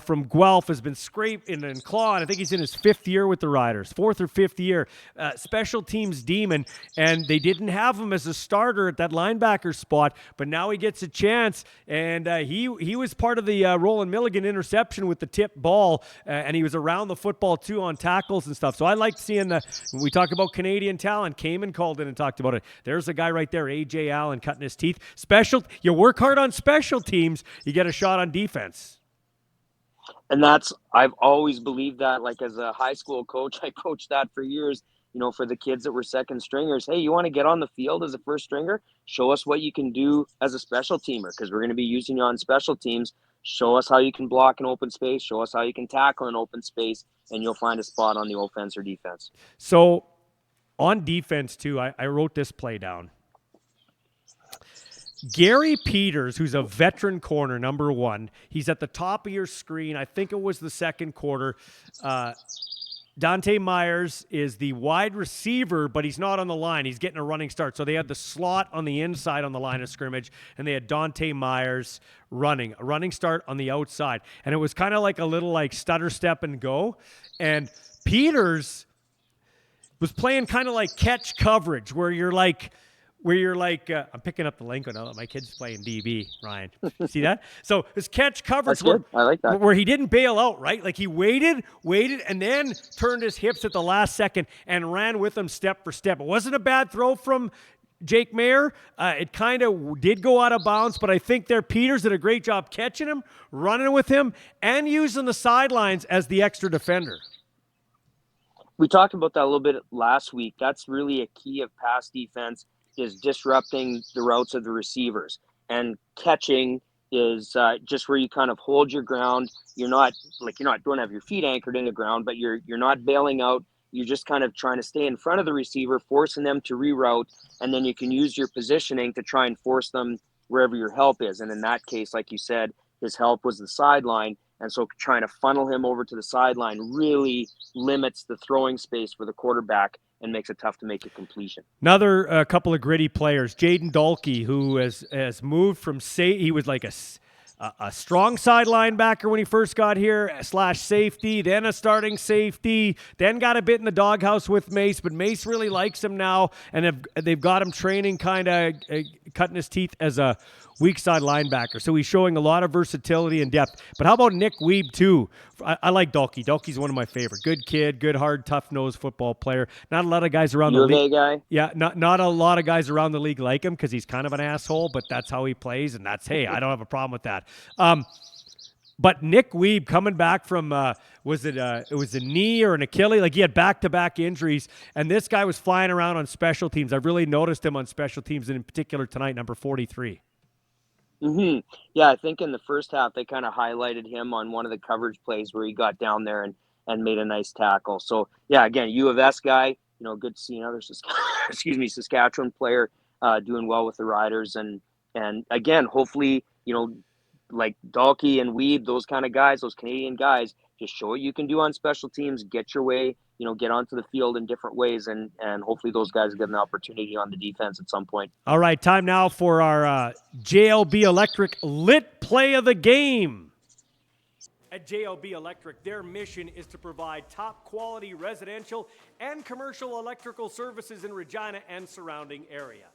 from Guelph, has been scraping and clawing. I think he's in his 5th year with the Riders, 4th or 5th year. Special teams demon, and they didn't have him as a starter at that linebacker spot, but now he gets a chance, and he was part of the Roland Milligan interception with the tip ball, and he was around the football too on tackles and stuff. So I like seeing when we talk about Canadian talent, Cayman called in and talked about it. There's a guy right there, A.J. Allen, cutting his teeth. You work hard on special teams, you get a shot on defense. And I've always believed that, like as a high school coach, I coached that for years, for the kids that were second stringers. Hey, you want to get on the field as a first stringer? Show us what you can do as a special teamer, because we're going to be using you on special teams. Show us how you can block in open space. Show us how you can tackle in open space, and you'll find a spot on the offense or defense. So on defense too, I wrote this play down. Gary Peters, who's a veteran corner, number 1, he's at the top of your screen. I think it was the second quarter. Dante Myers is the wide receiver, but he's not on the line. He's getting a running start. So they had the slot on the inside on the line of scrimmage, and they had Dante Myers a running start on the outside. And it was kind of like a little like stutter step and go. And Peters was playing kind of like catch coverage, where you're like, I'm picking up the lingo now that my kid's playing DB, Ryan. See that? So his catch coverage, I like that. Where he didn't bail out, right? Like he waited, and then turned his hips at the last second and ran with him step for step. It wasn't a bad throw from Jake Mayer. It kind of did go out of bounds, but I think Peters did a great job catching him, running with him, and using the sidelines as the extra defender. We talked about that a little bit last week. That's really a key of pass defense, is disrupting the routes of the receivers, and catching is just where you kind of hold your ground. Don't have your feet anchored in the ground, but you're not bailing out. You're just kind of trying to stay in front of the receiver, forcing them to reroute, and then you can use your positioning to try and force them wherever your help is. And in that case, like you said, his help was the sideline, and so trying to funnel him over to the sideline really limits the throwing space for the quarterback and makes it tough to make a completion. Another couple of gritty players, Jaden Dalkey, who has moved from he was like a strong side linebacker when he first got here, / safety, then a starting safety, then got a bit in the doghouse with Mace, but Mace really likes him now, and they've got him training, kind of cutting his teeth as a weak side linebacker. So he's showing a lot of versatility and depth. But how about Nick Wiebe too? I like Dalkey. Dalkey's one of my favorite. Good kid, good, hard, tough-nosed football player. Not a lot of guys around the league. Guy? Yeah, not a lot of guys around the league like him because he's kind of an asshole, but that's how he plays, and I don't have a problem with that. But Nick Wiebe coming back from, it was a knee or an Achilles? Like he had back-to-back injuries, and this guy was flying around on special teams. I've really noticed him on special teams, and in particular tonight, number 43. Mm-hmm. Yeah, I think in the first half, they kind of highlighted him on one of the coverage plays where he got down there and made a nice tackle. So, yeah, again, U of S guy, good to see another Saskatchewan player doing well with the Riders. And again, hopefully, like Dalkey and Wiebe, those kind of guys, those Canadian guys, just show what you can do on special teams, get your way, get onto the field in different ways, and hopefully those guys get an opportunity on the defense at some point. All right, time now for our JLB Electric Lit Play of the Game. At JLB Electric, their mission is to provide top-quality residential and commercial electrical services in Regina and surrounding area.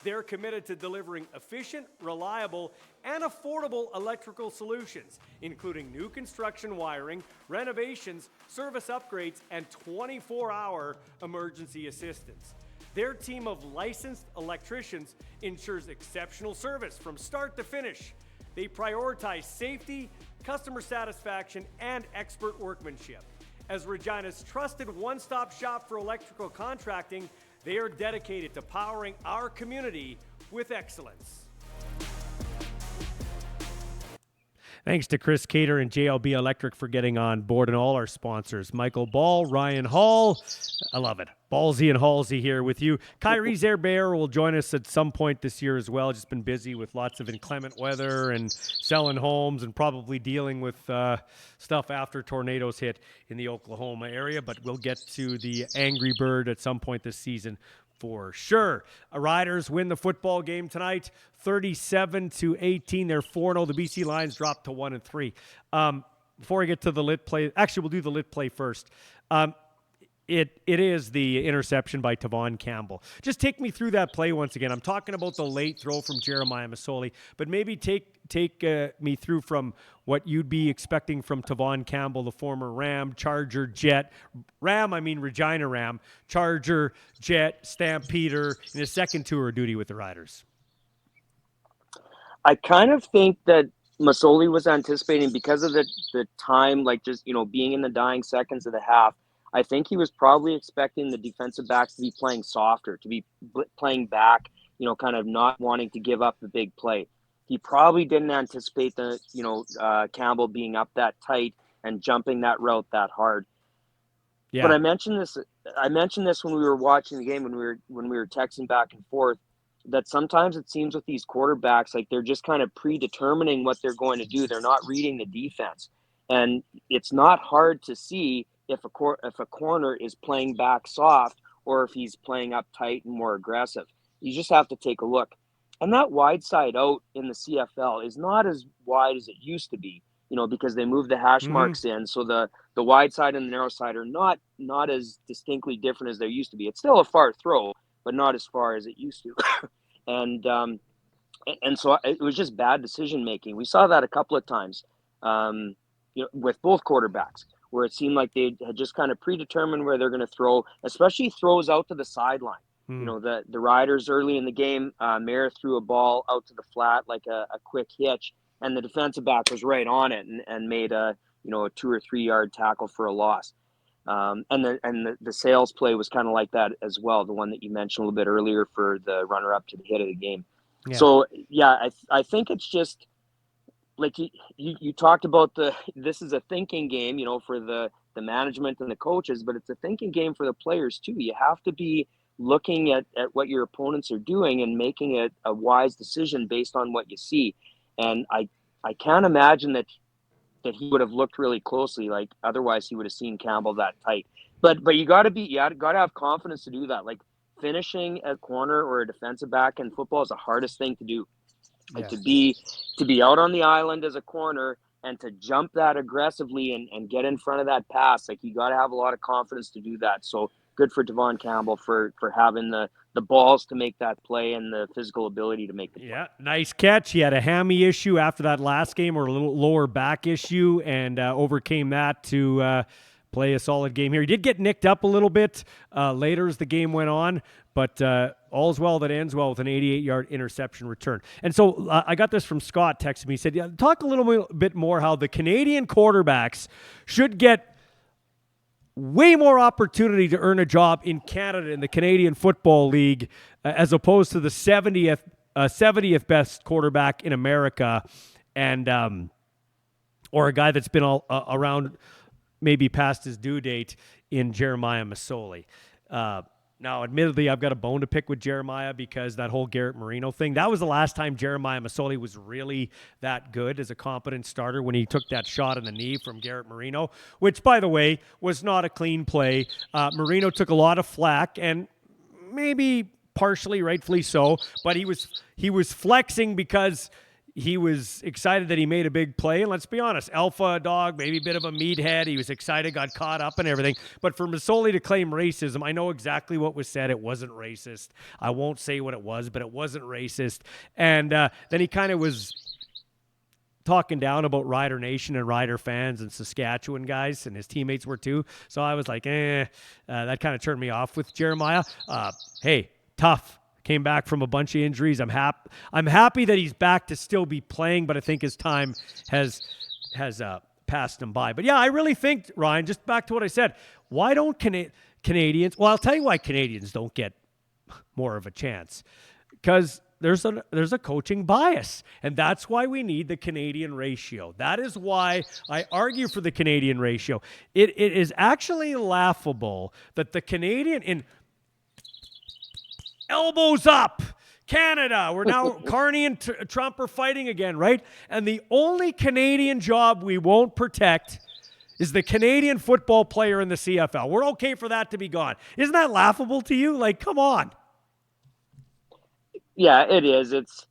They're committed to delivering efficient, reliable, and affordable electrical solutions, including new construction wiring, renovations, service upgrades, and 24-hour emergency assistance. Their team of licensed electricians ensures exceptional service from start to finish. They prioritize safety, customer satisfaction, and expert workmanship. As Regina's trusted one-stop shop for electrical contracting, they are dedicated to powering our community with excellence. Thanks to Chris Cater and JLB Electric for getting on board, and all our sponsors, Michael Ball, Ryan Hall. I love it. Ballsy and Halsey here with you. Kyrie Zerbear will join us at some point this year as well. Just been busy with lots of inclement weather and selling homes and probably dealing with stuff after tornadoes hit in the Oklahoma area. But we'll get to the Angry Bird at some point this season for sure. Riders win the football game tonight, 37-18. They're 4-0. The BC Lions dropped to 1-3. Before I get to the lit play, actually we'll do the lit play first. It is the interception by Tavon Campbell. Just take me through that play once again. I'm talking about the late throw from Jeremiah Masoli, but maybe take me through from what you'd be expecting from Tavon Campbell, the former Ram, Charger, Jet. Regina Ram, Charger, Jet, Stampeder in his second tour of duty with the Riders. I kind of think that Masoli was anticipating, because of the time, like just, being in the dying seconds of the half, I think he was probably expecting the defensive backs to be playing softer, to be playing back, kind of not wanting to give up the big play. He probably didn't anticipate Campbell being up that tight and jumping that route that hard. Yeah. But I mentioned this when we were watching the game, when we were texting back and forth, that sometimes it seems with these quarterbacks, like they're just kind of predetermining what they're going to do. They're not reading the defense. And it's not hard to see if a corner is playing back soft or if he's playing up tight and more aggressive. You just have to take a look. And that wide side out in the CFL is not as wide as it used to be, because they moved the hash marks in. So the wide side and the narrow side are not as distinctly different as they used to be. It's still a far throw, but not as far as it used to. And so it was just bad decision making. We saw that a couple of times with both quarterbacks, where it seemed like they had just kind of predetermined where they're going to throw, especially throws out to the sideline. The Riders early in the game, Mayer threw a ball out to the flat like a quick hitch, and the defensive back was right on it and made a 2 or 3 yard tackle for a loss. And the Sales play was kind of like that as well, the one that you mentioned a little bit earlier for the runner up to the hit of the game. Yeah. So I think it's just like you talked about this is a thinking game, for the management and the coaches, but it's a thinking game for the players too. You have to be looking at what your opponents are doing and making a wise decision based on what you see. And I can't imagine that he would have looked really closely, like otherwise he would have seen Campbell that tight. But you got to have confidence to do that. Like finishing a corner or a defensive back in football is the hardest thing to do. Like to be out on the island as a corner and to jump that aggressively and get in front of that pass, like you got to have a lot of confidence to do that. So good for Tavon Campbell for having the balls to make that play and the physical ability to make the play. Yeah, nice catch. He had a hammy issue after that last game, or a little lower back issue, and overcame that to play a solid game here. He did get nicked up a little bit later as the game went on, but all's well that ends well with an 88-yard interception return. And so I got this from Scott texting me. He said, talk a little bit more how the Canadian quarterbacks should get way more opportunity to earn a job in Canada in the Canadian Football League as opposed to the 70th best quarterback in America, and or a guy that's been around maybe past his due date in Jeremiah Masoli. Now, admittedly, I've got a bone to pick with Jeremiah because that whole Garrett Marino thing, that was the last time Jeremiah Masoli was really that good as a competent starter, when he took that shot in the knee from Garrett Marino, which, by the way, was not a clean play. Marino took a lot of flack, and maybe partially rightfully so, but he was flexing because he was excited that he made a big play. And let's be honest, alpha dog, maybe a bit of a meathead. He was excited, got caught up and everything. But for Masoli to claim racism, I know exactly what was said. It wasn't racist. I won't say what it was, but it wasn't racist. And then he kind of was talking down about Rider Nation and Rider fans and Saskatchewan guys, and his teammates were too. So I was like, that kind of turned me off with Jeremiah. Hey, tough. Came back from a bunch of injuries. I'm happy that he's back to still be playing, but I think his time has passed him by. But yeah, I really think, Ryan, just back to what I said, why don't Canadians? Well, I'll tell you why Canadians don't get more of a chance, because there's a coaching bias, and that's why we need the Canadian ratio. That is why I argue for the Canadian ratio. It is actually laughable that the Canadian in elbows up, Canada. We're now Carney and Trump are fighting again, right? And the only Canadian job we won't protect is the Canadian football player in the CFL. We're okay for that to be gone. Isn't that laughable to you? Like, come on. Yeah, it is. It's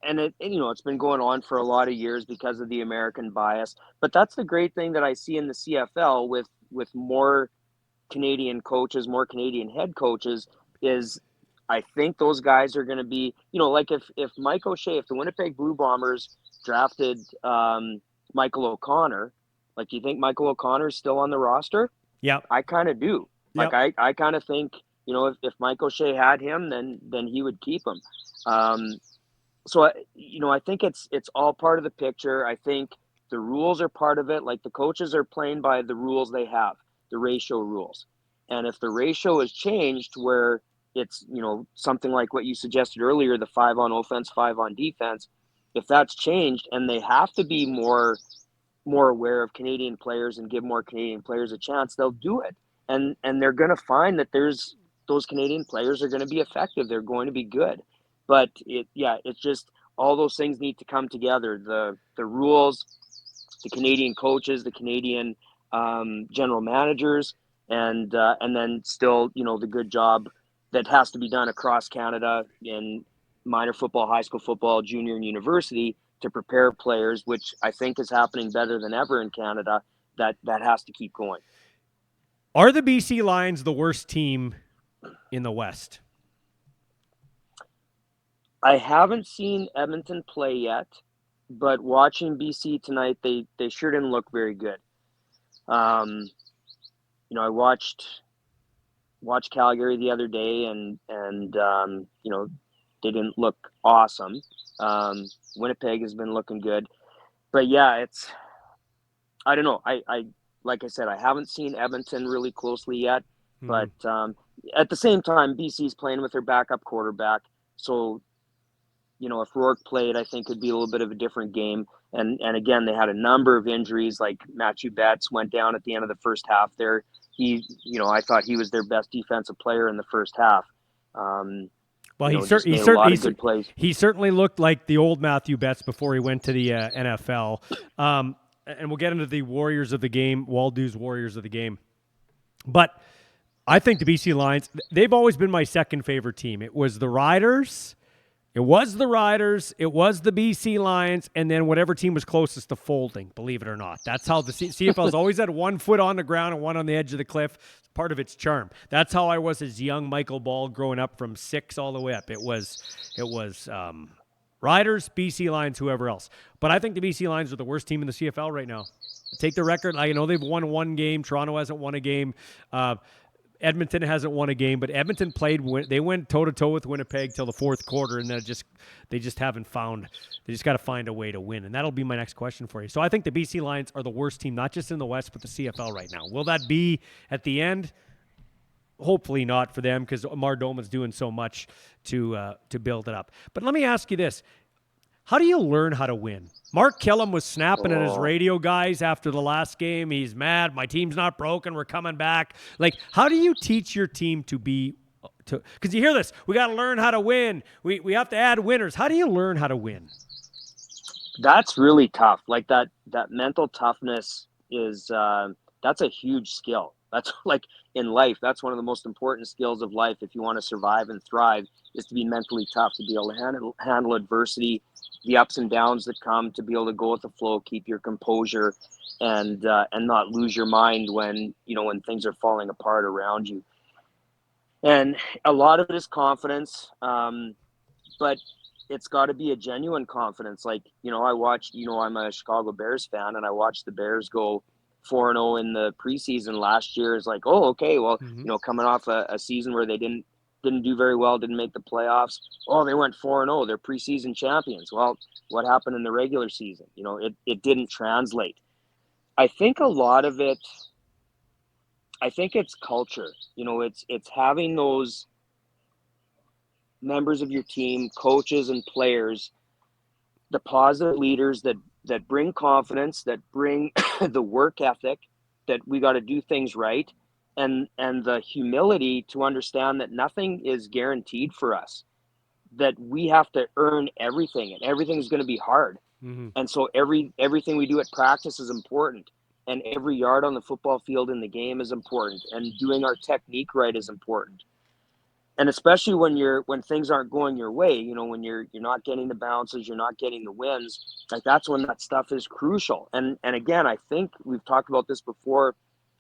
been going on for a lot of years because of the American bias. But that's the great thing that I see in the CFL with more Canadian coaches, more Canadian head coaches, is I think those guys are going to be, like if Mike O'Shea, if the Winnipeg Blue Bombers drafted Michael O'Connor, like, you think Michael O'Connor is still on the roster? Yeah, I kind of do. Yep. Like, I kind of think, if Mike O'Shea had him, then he would keep him. So I think it's all part of the picture. I think the rules are part of it. Like, the coaches are playing by the rules they have, the ratio rules. And if the ratio is changed where it's, something like what you suggested earlier, the 5 on offense, 5 on defense, if that's changed and they have to be more aware of Canadian players and give more Canadian players a chance, they'll do it. And they're going to find that those Canadian players are going to be effective. They're going to be good. But it's just all those things need to come together. The rules, the Canadian coaches, the Canadian general managers, and then still, the good job that has to be done across Canada in minor football, high school football, junior and university to prepare players, which I think is happening better than ever in Canada. That has to keep going. Are the BC Lions the worst team in the West? I haven't seen Edmonton play yet, but watching BC tonight, they sure didn't look very good. I watched Calgary the other day, and they didn't look awesome. Winnipeg has been looking good, but yeah, I don't know. I like I said, I haven't seen Edmonton really closely yet, but at the same time, BC's playing with their backup quarterback, so if Rourke played, I think it'd be a little bit of a different game. And again, they had a number of injuries. Like Matthew Betts went down at the end of the first half there. I thought he was their best defensive player in the first half. Well, he certainly looked like the old Matthew Betts before he went to the NFL. And we'll get into the Warriors of the game, Waldo's Warriors of the game. But I think the BC Lions, they've always been my second favorite team. It was the Riders. It was the BC Lions, and then whatever team was closest to folding, believe it or not. That's how the CFL's always had one foot on the ground and one on the edge of the cliff. It's part of its charm. That's how I was as young Michael Ball growing up from 6 all the way up. It was Riders, BC Lions, whoever else. But I think the BC Lions are the worst team in the CFL right now. Take the record. I know they've won one game. Toronto hasn't won a game. Edmonton hasn't won a game, but Edmonton they went toe-to-toe with Winnipeg till the fourth quarter, and then they just haven't found – they just got to find a way to win. And that'll be my next question for you. So I think the BC Lions are the worst team, not just in the West, but the CFL right now. Will that be at the end? Hopefully not for them, because Amar Doman's doing so much to build it up. But let me ask you this. How do you learn how to win? Mark Killam was snapping at his radio guys after the last game. He's mad. My team's not broken. We're coming back. Like, how do you teach your team because you hear this, we got to learn how to win. We have to add winners. How do you learn how to win? That's really tough. Like that mental toughness is, that's a huge skill. That's like in life, that's one of the most important skills of life. If you want to survive and thrive, is to be mentally tough, to be able to handle adversity, the ups and downs that come, to be able to go with the flow, keep your composure, and not lose your mind when, when things are falling apart around you. And a lot of it is confidence, but it's got to be a genuine confidence. Like, I watched, I'm a Chicago Bears fan, and I watched the Bears go 4-0 in the preseason last year. Is like, oh, okay, well, coming off a season where they didn't do very well, didn't make the playoffs. Oh, they went 4-0. They're preseason champions. Well, what happened in the regular season? It didn't translate. I think a lot of it, I think it's culture. It's having those members of your team, coaches and players, the positive leaders that bring confidence, that bring the work ethic, that we got to do things right, and the humility to understand that nothing is guaranteed for us, that we have to earn everything, and everything's going to be hard. And so everything we do at practice is important, and every yard on the football field in the game is important, and doing our technique right is important. And especially when things aren't going your way, when you're not getting the bounces, you're not getting the wins, like that's when that stuff is crucial. And again, I think we've talked about this before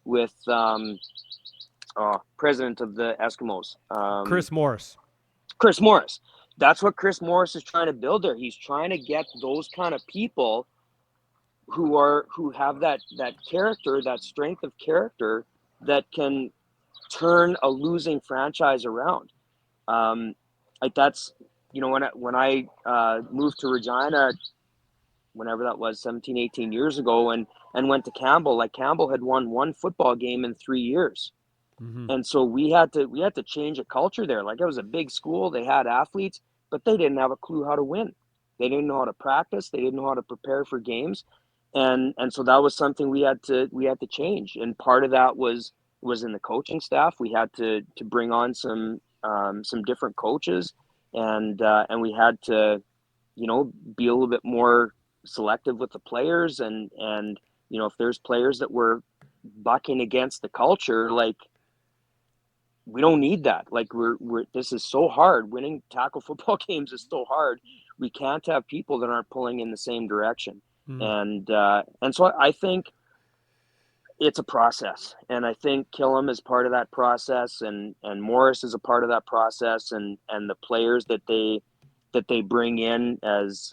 with president of the Eskimos, Chris Morris. Chris Morris. That's what Chris Morris is trying to build there. He's trying to get those kind of people who have that character, that strength of character, that can turn a losing franchise around. Like that's, when I moved to Regina, whenever that was, 17, 18 years ago, and went to Campbell, like Campbell had won one football game in 3 years. And so we had to change a culture there. Like, it was a big school. They had athletes, but they didn't have a clue how to win. They didn't know how to practice. They didn't know how to prepare for games. And so that was something we had to change. And part of that was in the coaching staff. We had to bring on some different coaches, and we had to, be a little bit more selective with the players. And if there's players that were bucking against the culture, like, we don't need that. Like, we're this is so hard. Winning tackle football games is so hard. We can't have people that aren't pulling in the same direction. And so I think it's a process, and I think Killam is part of that process, and Morris is a part of that process, and the players that they bring in as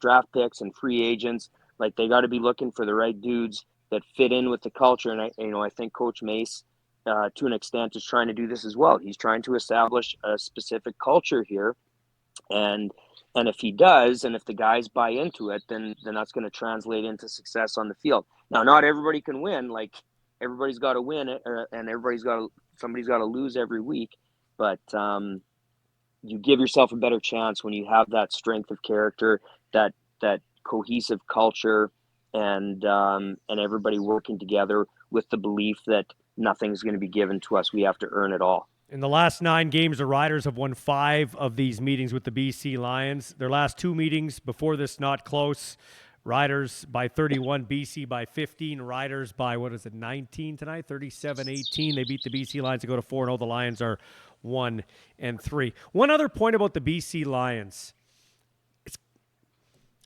draft picks and free agents, like, they got to be looking for the right dudes that fit in with the culture. And I think Coach Mace, to an extent, is trying to do this as well. He's trying to establish a specific culture here, and if he does, and if the guys buy into it, then that's going to translate into success on the field. Now, not everybody can win. Like, everybody's got to win, and somebody's got to lose every week. But you give yourself a better chance when you have that strength of character, that cohesive culture, and everybody working together with the belief that nothing's going to be given to us. We have to earn it all. In the last 9 games, the Riders have won 5 of these meetings with the BC Lions. Their last 2 meetings before this, not close. Riders by 31, BC by 15. Riders by, 19 tonight? 37-18. They beat the BC Lions to go to 4-0. The Lions are 1-3. One other point about the BC Lions.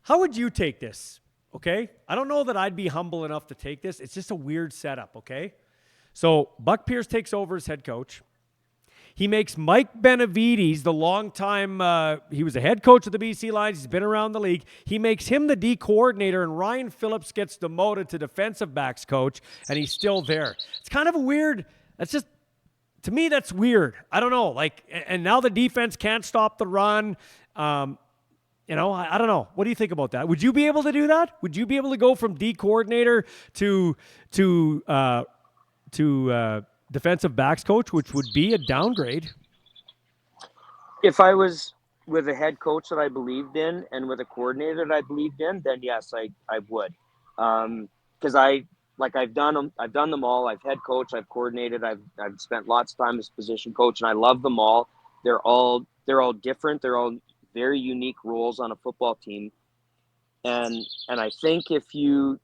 How would you take this? Okay? I don't know that I'd be humble enough to take this. It's just a weird setup, okay? So Buck Pierce takes over as head coach. He makes Mike Benavides, the longtime, he was a head coach of the BC Lions. He's been around the league. He makes him the D coordinator, and Ryan Phillips gets demoted to defensive backs coach, and he's still there. It's kind of a weird, to me, that's weird. I don't know. Like, and now the defense can't stop the run. I don't know. What do you think about that? Would you be able to do that? Would you be able to go from D coordinator to defensive backs coach, which would be a downgrade? If I was with a head coach that I believed in and with a coordinator that I believed in, then yes, I would. Because I've done them all. I've head coach, I've coordinated, I've spent lots of time as position coach, and I love them all. They're all different. They're all very unique roles on a football team. And I think if you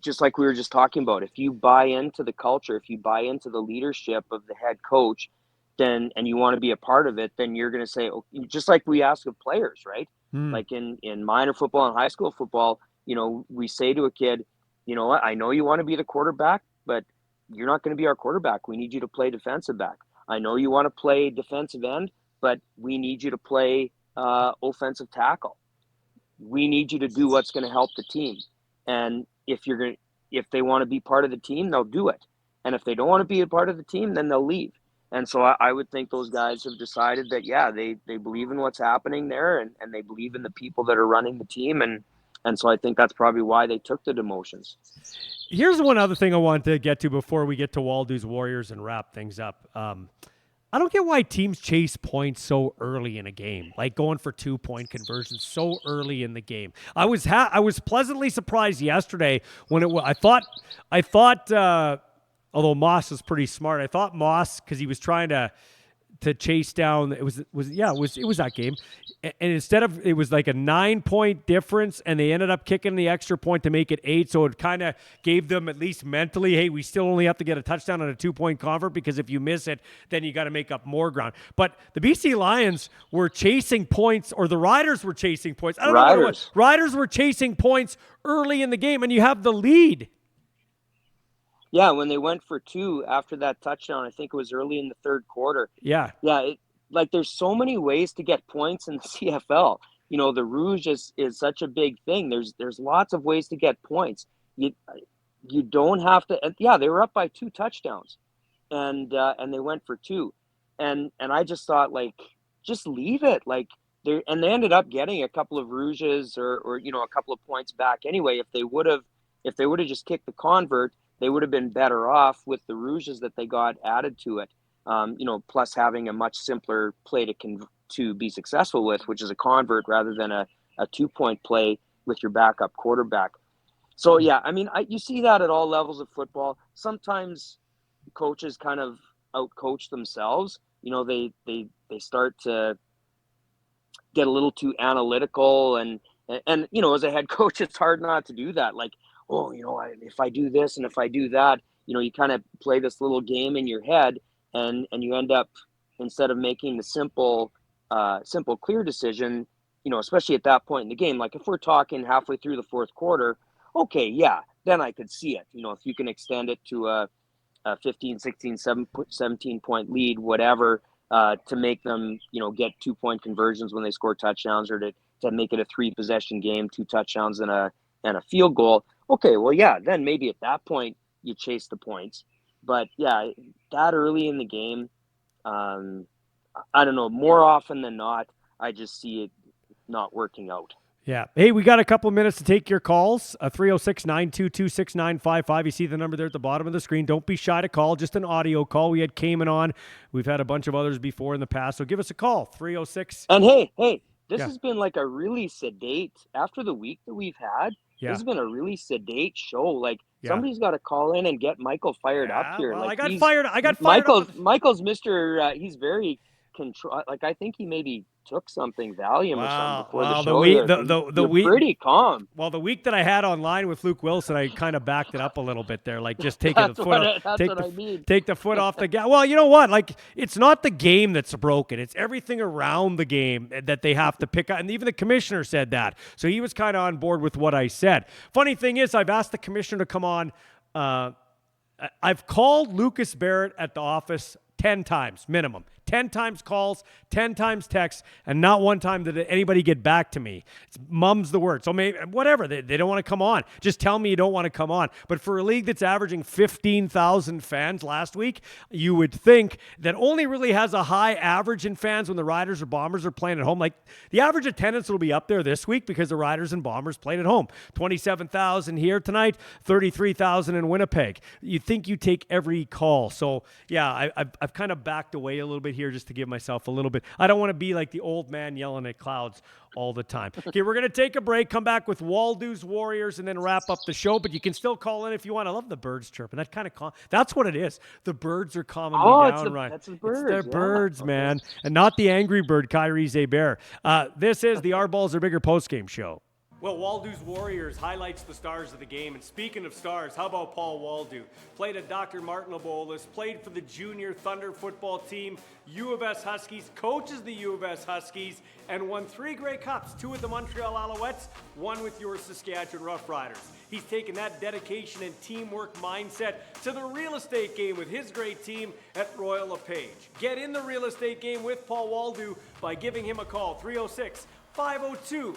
just like we were just talking about, if you buy into the culture, if you buy into the leadership of the head coach, then and you want to be a part of it, then you're going to say, oh, just like we ask of players, right? Like in minor football and high school football, we say to a kid, you know what, I know you want to be the quarterback, but you're not going to be our quarterback. We need you to play defensive back. I know you want to play defensive end, but we need you to play offensive tackle. We need you to do what's going to help the team. And if they want to be part of the team, they'll do it. And if they don't want to be a part of the team, then they'll leave. And so I would think those guys have decided that, yeah, they believe in what's happening there, and they believe in the people that are running the team. And so I think that's probably why they took the demotions. Here's one other thing I wanted to get to before we get to Waldo's Warriors and wrap things up. I don't get why teams chase points so early in a game, like going for 2-point conversions so early in the game. I was pleasantly surprised yesterday when I thought although Moss was pretty smart, I thought Moss, because he was trying to chase down, it was that game, and instead of, it was like a 9-point difference, and they ended up kicking the extra point to make it 8, so it kind of gave them at least mentally, hey, we still only have to get a touchdown on a 2-point convert, because if you miss it, then you got to make up more ground. But the BC Lions were chasing points, or the Riders were chasing points. I don't know what it was. Riders were chasing points early in the game, and you have the lead. Yeah, when they went for 2 after that touchdown, I think it was early in the third quarter. Yeah. Yeah, there's so many ways to get points in the CFL. The Rouge is such a big thing. There's lots of ways to get points. You don't have to. Yeah, they were up by 2 touchdowns, and they went for 2, and I just thought, like, just leave it. Like, they ended up getting a couple of Rouges or a couple of points back anyway. If they would have just kicked the convert, they would have been better off with the Rouges that they got added to it. Plus having a much simpler play to be successful with, which is a convert rather than a 2-point play with your backup quarterback. So yeah, I mean, you see that at all levels of football. Sometimes coaches kind of outcoach themselves. They start to get a little too analytical, and as a head coach, it's hard not to do that. Like, oh, if I do this and if I do that, you kind of play this little game in your head, and you end up, instead of making the simple, clear decision, especially at that point in the game, like if we're talking halfway through the fourth quarter, okay, yeah, then I could see it. If you can extend it to a 15, 16, 17-point lead, whatever, to make them, get 2-point conversions when they score touchdowns, or to make it a 3-possession game, 2 touchdowns and a field goal. Okay, well, yeah, then maybe at that point you chase the points. But yeah, that early in the game, I don't know, more often than not, I just see it not working out. Yeah. Hey, we got a couple of minutes to take your calls. 306-922-6955. You see the number there at the bottom of the screen. Don't be shy to call. Just an audio call. We had Cayman on. We've had a bunch of others before in the past. So give us a call. 306. And hey, this has been like a really sedate, after the week that we've had, this has been a really sedate show. Like, somebody's got to call in and get Michael fired up here. Well, like, I got fired up. Michael's Mr. He's very control. Like, I think he maybe took something Valium or something before the show. The week, pretty calm. Well, the week that I had online with Luke Wilson, I kind of backed it up a little bit there, like just taking the foot off. Take the foot off the gas. Well, you know what? Like, it's not the game that's broken; it's everything around the game that they have to pick up. And even the commissioner said that, so he was kind of on board with what I said. Funny thing is, I've asked the commissioner to come on. I've called Lucas Barrett at the office 10 times minimum. 10 times calls, 10 times texts, and not one time did anybody get back to me. Mum's the word. So maybe, whatever, they don't want to come on. Just tell me you don't want to come on. But for a league that's averaging 15,000 fans last week, you would think that only really has a high average in fans when the Riders or Bombers are playing at home. Like, the average attendance will be up there this week because the Riders and Bombers played at home. 27,000 here tonight, 33,000 in Winnipeg. You think you take every call. So, yeah, I've kind of backed away a little bit here just to give myself a little bit. I don't want to be like the old man yelling at clouds all the time. Okay, we're going to take a break, come back with Waldo's Warriors, and then wrap up the show. But you can still call in if you want. I love the birds chirping. That kind of that's what it is. The birds are calming me down, Ryan. That's the birds. It's the birds, man, and not the angry bird, Kyrie Zeber. This is the Our Balls Are Bigger postgame show. Well, Waldo's Warriors highlights the stars of the game. And speaking of stars, how about Paul Waldo? Played at Dr. Martin Labolas, played for the Junior Thunder football team, U of S Huskies, coaches the U of S Huskies, and won 3 Grey Cups, 2 with the Montreal Alouettes, 1 with your Saskatchewan Roughriders. He's taken that dedication and teamwork mindset to the real estate game with his great team at Royal LePage. Get in the real estate game with Paul Waldo by giving him a call, 306-502-5355.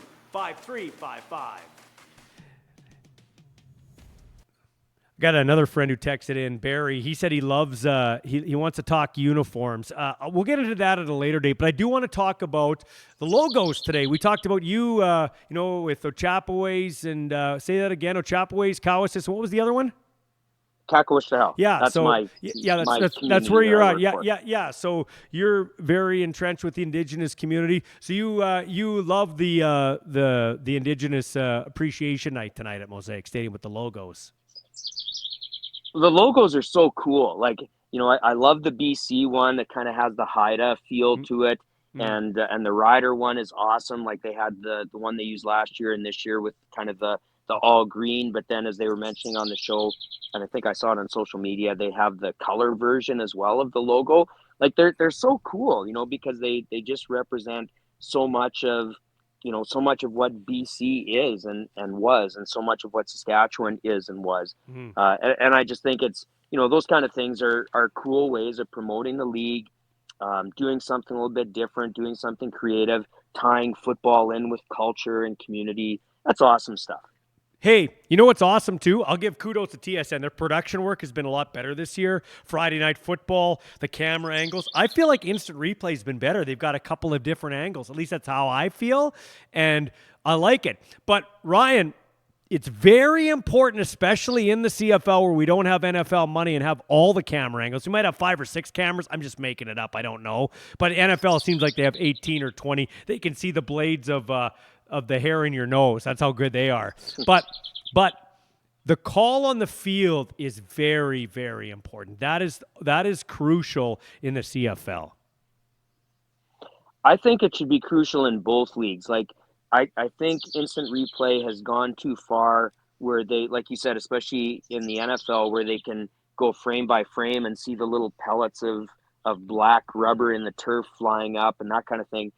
Got another friend who texted in, Barry. He said he loves, he wants to talk uniforms. We'll get into that at a later date, but I do want to talk about the logos today. We talked about you, with Ochapoways and say that again, Ochapoways, Cowasis. What was the other one? Kakawashahel. Yeah, that's so my that's where you're at. For. Yeah. So you're very entrenched with the Indigenous community. So you love the Indigenous Appreciation Night tonight at Mosaic Stadium with the logos. The logos are so cool. Like, I love the BC one that kind of has the Haida feel to it. And the Rider one is awesome. Like they had the one they used last year and this year with kind of the all green, but then as they were mentioning on the show, and I think I saw it on social media, they have the color version as well of the logo. Like they're so cool, because they just represent so much of what BC is and was, and so much of what Saskatchewan is and was. And I just think it's, those kind of things are cool ways of promoting the league, doing something a little bit different, doing something creative, tying football in with culture and community. That's awesome stuff. Hey, you know what's awesome too? I'll give kudos to TSN. Their production work has been a lot better this year. Friday Night Football, the camera angles. I feel like Instant Replay's been better. They've got a couple of different angles. At least that's how I feel, and I like it. But Ryan, it's very important, especially in the CFL where we don't have NFL money and have all the camera angles. We might have 5 or 6 cameras. I'm just making it up. I don't know. But NFL seems like they have 18 or 20. They can see the blades of the hair in your nose. That's how good they are. But the call on the field is very, very important. That is crucial in the CFL. I think it should be crucial in both leagues. Like I think instant replay has gone too far where they, like you said, especially in the NFL, where they can go frame by frame and see the little pellets of black rubber in the turf flying up and that kind of thing.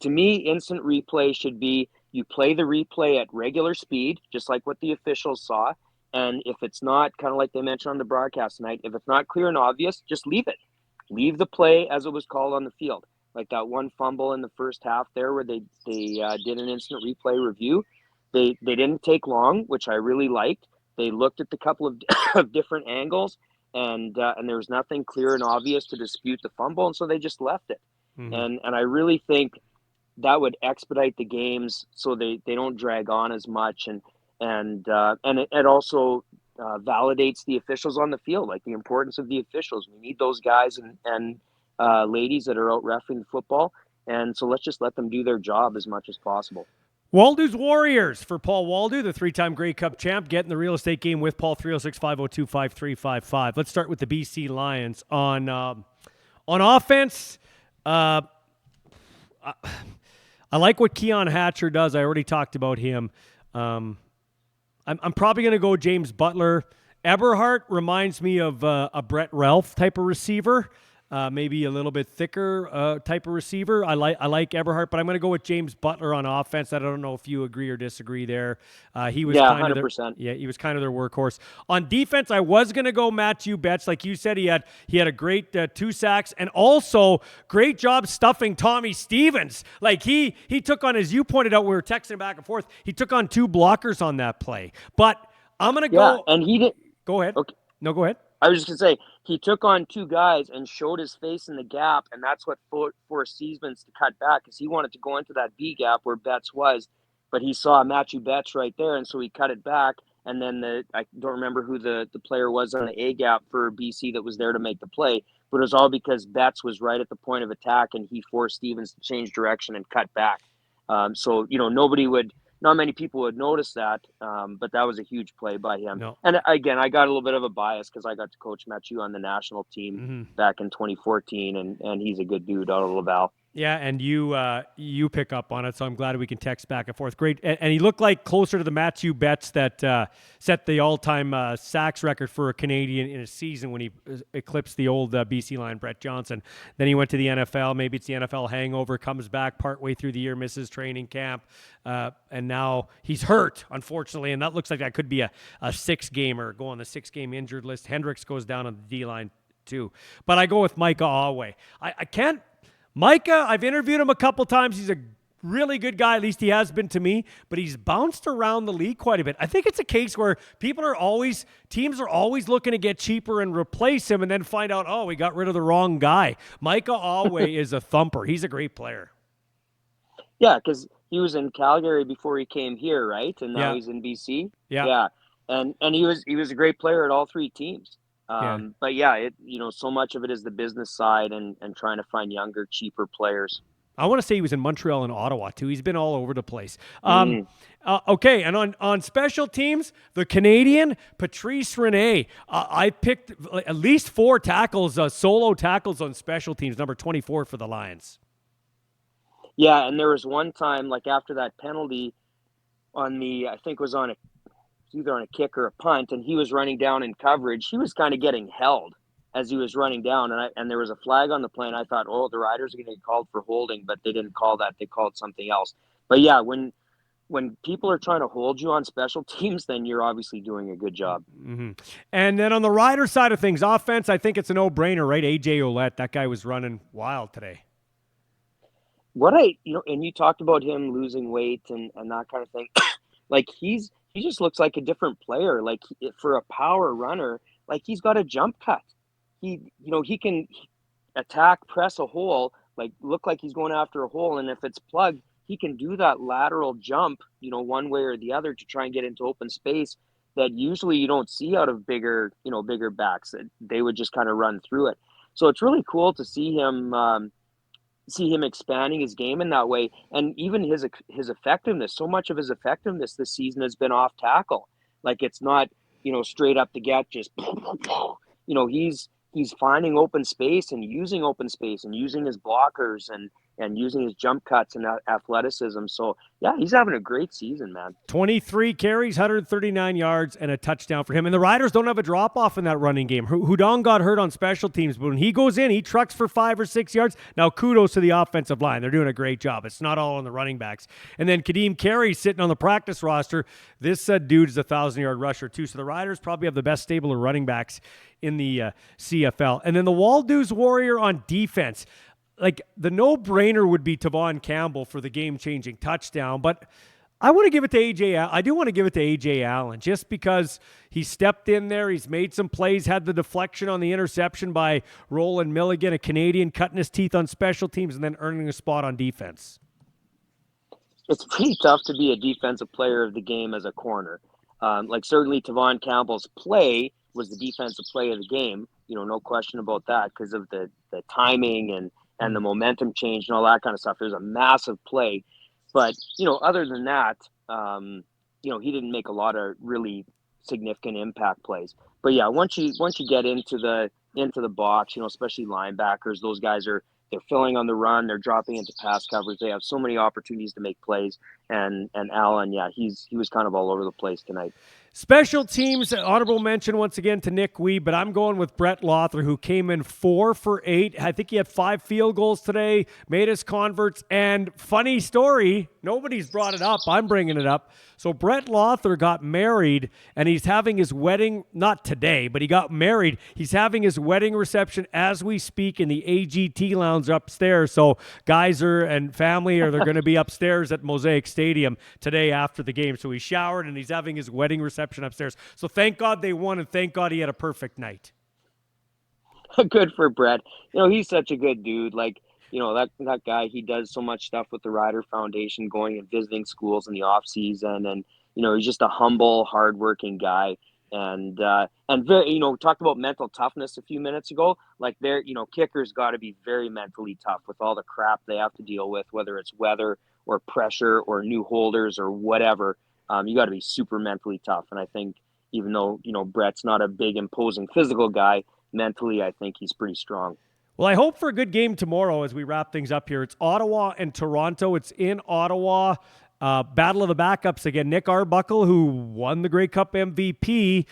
To me, instant replay should be you play the replay at regular speed, just like what the officials saw. And if it's not, kind of like they mentioned on the broadcast tonight, if it's not clear and obvious, just leave it. Leave the play as it was called on the field. Like that one fumble in the first half there where they did an instant replay review. They didn't take long, which I really liked. They looked at the couple of different angles, and there was nothing clear and obvious to dispute the fumble, and so they just left it. And I really think that would expedite the games so they don't drag on as much, and it also validates the officials on the field, like the importance of the officials. We need those guys and ladies that are out reffing football, and so let's just let them do their job as much as possible. Waldo's Warriors for Paul Waldo, the 3-time Grey Cup champ. Get in the real estate game with Paul, 306-502-5355. Let's start with the BC Lions. On offense, I like what Keon Hatcher does. I already talked about him. I'm probably going to go James Butler. Eberhardt reminds me of a Brett Ralph type of receiver. Maybe a little bit thicker type of receiver. I like Eberhardt, but I'm going to go with James Butler on offense. I don't know if you agree or disagree there. He was 100%. He was kind of their workhorse. On defense, I was going to go Matthew Betts. Like you said, he had a great 2 sacks, and also great job stuffing Tommy Stevens. Like he took on, as you pointed out, we were texting back and forth, he took on 2 blockers on that play. But I'm going to go. And he did. Go ahead. Okay. No, go ahead. I was just going to say, he took on 2 guys and showed his face in the gap, and that's what forced Stevens to cut back, because he wanted to go into that B gap where Betts was, but he saw Matthew Betts right there, and so he cut it back, and then I don't remember who the player was on the A gap for BC that was there to make the play, but it was all because Betts was right at the point of attack, and he forced Stevens to change direction and cut back. So, not many people would notice that, but that was a huge play by him. No. And again, I got a little bit of a bias because I got to coach Mathieu on the national team back in 2014, and he's a good dude out of Laval. Yeah, and you pick up on it, so I'm glad we can text back and forth. Great, and he looked like closer to the Matthew Betts that set the all-time sacks record for a Canadian in a season when he eclipsed the old BC line Brett Johnson. Then he went to the NFL. Maybe it's the NFL hangover. Comes back partway through the year, misses training camp, and now he's hurt, unfortunately. And that looks like that could be a 6-gamer. Go on the 6-game injured list. Hendricks goes down on the D line too. But I go with Micah Awe. I can't. Micah, I've interviewed him a couple times. He's a really good guy, at least he has been to me, but he's bounced around the league quite a bit. I think it's a case where teams are always looking to get cheaper and replace him and then find out, oh, we got rid of the wrong guy. Micah Awe is a thumper. He's a great player. Yeah, because he was in Calgary before he came here, right? And now he's in BC. Yeah. And he was a great player at all 3 teams. But yeah, so much of it is the business side and trying to find younger, cheaper players. I want to say he was in Montreal and Ottawa too. He's been all over the place. Okay, and on special teams, the Canadian Patrice Rene. I picked at least 4 tackles, solo tackles on special teams. Number 24 for the Lions. Yeah, and there was one time, like after that penalty on I think it was on either on a kick or a punt, and he was running down in coverage. He was kind of getting held as he was running down, and there was a flag on the play, and I thought, oh, the Riders are going to get called for holding, but they didn't call that. They called something else. But yeah, when people are trying to hold you on special teams, then you're obviously doing a good job. Mm-hmm. And then on the Rider side of things, offense, I think it's a no-brainer, right? AJ Ouellette, that guy was running wild today. And you talked about him losing weight and that kind of thing. Like he just looks like a different player. Like for a power runner, like he's got a jump cut. He can attack, press a hole, like look like he's going after a hole. And if it's plugged, he can do that lateral jump, one way or the other to try and get into open space that usually you don't see out of bigger backs. That they would just kind of run through it. So it's really cool to see him expanding his game in that way, and even his effectiveness. So much of his effectiveness this season has been off tackle. Like it's not straight up the gut, just he's finding open space and using his blockers and using his jump cuts and athleticism. So yeah, he's having a great season, man. 23 carries, 139 yards, and a touchdown for him. And the Riders don't have a drop-off in that running game. Hudon got hurt on special teams, but when he goes in, he trucks for 5 or 6 yards. Now, kudos to the offensive line. They're doing a great job. It's not all on the running backs. And then Kadeem Carey sitting on the practice roster. This dude is a 1,000-yard rusher, too. So the Riders probably have the best stable of running backs in the CFL. And then the Waldoos Warrior on defense. Like, the no-brainer would be Tavon Campbell for the game-changing touchdown, but I want to give it to A.J. Allen. I do want to give it to A.J. Allen just because he stepped in there, he's made some plays, had the deflection on the interception by Roland Milligan, a Canadian, cutting his teeth on special teams and then earning a spot on defense. It's pretty tough to be a defensive player of the game as a corner. Certainly Tavon Campbell's play was the defensive play of the game, no question about that because of the timing and the momentum change and all that kind of stuff. It was a massive play. But, other than that, he didn't make a lot of really significant impact plays. But yeah, once you get into the box, especially linebackers, those guys they're filling on the run, they're dropping into pass coverage. They have so many opportunities to make plays. And Allen, yeah, he was kind of all over the place tonight. Special teams, honorable mention once again to Nick Wee, but I'm going with Brett Lothar, who came in 4 for 8. I think he had 5 field goals today, made his converts, and funny story, nobody's brought it up. I'm bringing it up. So Brett Lothar got married, and he's having his wedding, not today, but he got married. He's having his wedding reception as we speak in the AGT lounge upstairs. So guys and family they're going to be upstairs at Mosaic Stadium today after the game. So he showered, and he's having his wedding reception upstairs. So thank God they won, and thank God he had a perfect night. Good for Brett. He's such a good dude. Like, that guy, he does so much stuff with the Rider Foundation, going and visiting schools in the off season. And, he's just a humble, hardworking guy. And very, talked about mental toughness a few minutes ago. Like kickers got to be very mentally tough with all the crap they have to deal with, whether it's weather or pressure or new holders or whatever. You got to be super mentally tough. And I think even though, Brett's not a big, imposing physical guy, mentally, I think he's pretty strong. Well, I hope for a good game tomorrow as we wrap things up here. It's Ottawa and Toronto. It's in Ottawa. Battle of the backups again. Nick Arbuckle, who won the Grey Cup MVP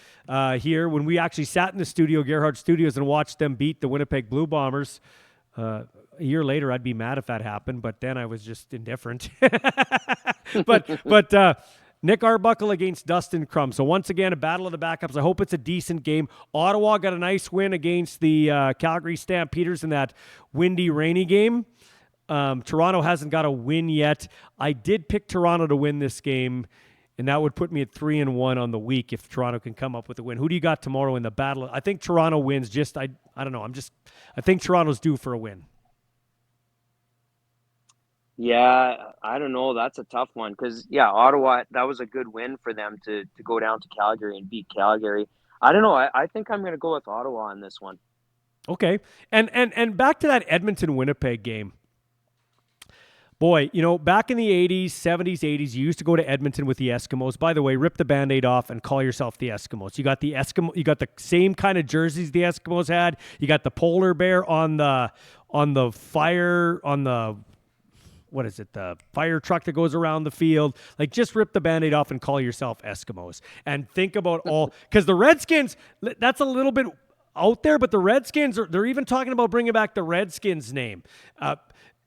here when we actually sat in the studio, Gerhard Studios, and watched them beat the Winnipeg Blue Bombers. A year later, I'd be mad if that happened, but then I was just indifferent. but Nick Arbuckle against Dustin Crum. So once again, a battle of the backups. I hope it's a decent game. Ottawa got a nice win against the Calgary Stampeders in that windy, rainy game. Toronto hasn't got a win yet. I did pick Toronto to win this game, and that would put me at 3-1 on the week if Toronto can come up with a win. Who do you got tomorrow in the battle? I think Toronto wins. I don't know. I think Toronto's due for a win. Yeah, I don't know. That's a tough one because, Ottawa, that was a good win for them to go down to Calgary and beat Calgary. I don't know. I think I'm going to go with Ottawa on this one. Okay. And back to that Edmonton-Winnipeg game. Boy, back in the 80s, 70s, 80s, you used to go to Edmonton with the Eskimos. By the way, rip the Band-Aid off and call yourself the Eskimos. You got the same kind of jerseys the Eskimos had. You got the polar bear on the fire truck that goes around the field. Like, just rip the Band-Aid off and call yourself Eskimos. And think about because the Redskins, that's a little bit out there, but the Redskins, they're even talking about bringing back the Redskins name.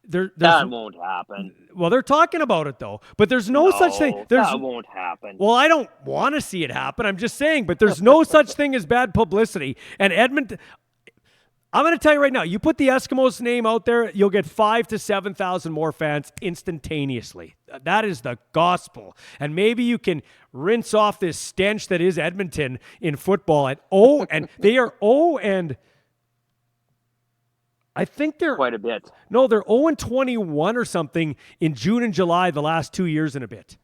That won't happen. Well, they're talking about it, though. But there's no such thing. That won't happen. Well, I don't want to see it happen. I'm just saying. But there's no such thing as bad publicity. And Edmonton, I'm going to tell you right now, you put the Eskimos name out there, you'll get 5,000 to 7,000 more fans instantaneously. That is the gospel. And maybe you can rinse off this stench that is Edmonton in football. And they are and I think they're quite a bit. No, they're 0-21 or something in June and July the last 2 years and a bit.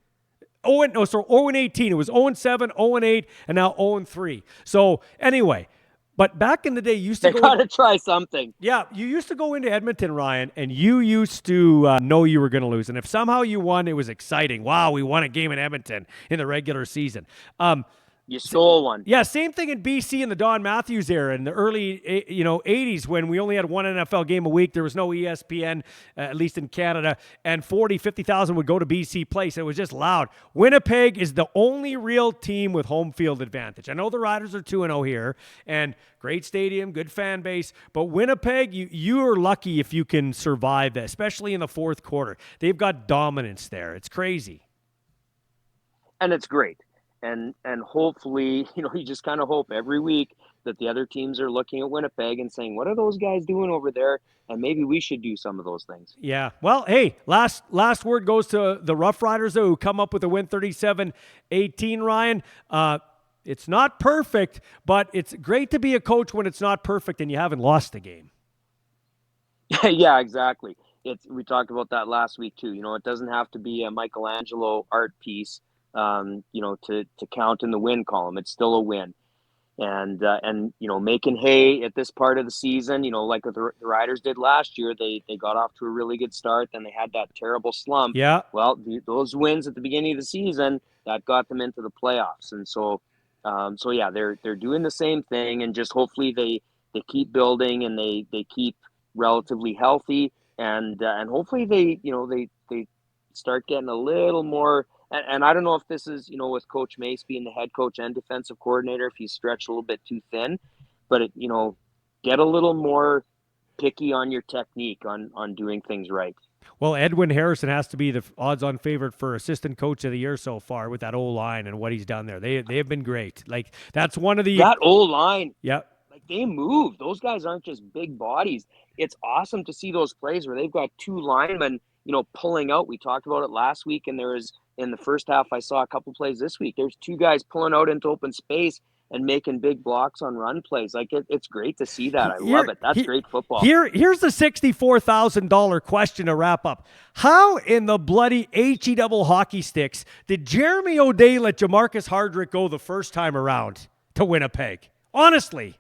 0-18. It was 0-7, 0-8, and now 0-3. So anyway, but back in the day, you used to They got to try something. Yeah, you used to go into Edmonton, Ryan, and you used to know you were going to lose. And if somehow you won, it was exciting. Wow, we won a game in Edmonton in the regular season. You stole one. Yeah, same thing in BC in the Don Matthews era in the early 80s when we only had one NFL game a week. There was no ESPN, at least in Canada, and 50,000 would go to BC Place. It was just loud. Winnipeg is the only real team with home field advantage. I know the Riders are 2-0 here, and great stadium, good fan base, but Winnipeg, you are lucky if you can survive that, especially in the fourth quarter. They've got dominance there. It's crazy. And it's great. And hopefully, you just kind of hope every week that the other teams are looking at Winnipeg and saying, what are those guys doing over there? And maybe we should do some of those things. Yeah. Well, hey, last word goes to the Roughriders, who come up with a win 37-18, Ryan. It's not perfect, but it's great to be a coach when it's not perfect and you haven't lost the game. Yeah, exactly. We talked about that last week too. It doesn't have to be a Michelangelo art piece to count in the win column. It's still a win. And making hay at this part of the season, like the Riders did last year, they got off to a really good start. Then they had that terrible slump. Yeah. Well, those wins at the beginning of the season, that got them into the playoffs. And so they're doing the same thing, and just hopefully they keep building and they keep relatively healthy, and hopefully they start getting a little more. And I don't know if this is, with Coach Mace being the head coach and defensive coordinator, if he's stretched a little bit too thin, but get a little more picky on your technique on doing things right. Well, Edwin Harrison has to be the odds-on favorite for assistant coach of the year so far with that O-line and what he's done there. They have been great. Like, that's one of the... That O-line. Yeah. Like, they move. Those guys aren't just big bodies. It's awesome to see those plays where they've got two linemen, pulling out. We talked about it last week, and there is... In the first half, I saw a couple plays this week. There's two guys pulling out into open space and making big blocks on run plays. Like, it's great to see that. I love it. That's great football. Here's the $64,000 question to wrap up. How in the bloody HE double hockey sticks did Jeremy O'Day let Jamarcus Hardrick go the first time around to Winnipeg? Honestly.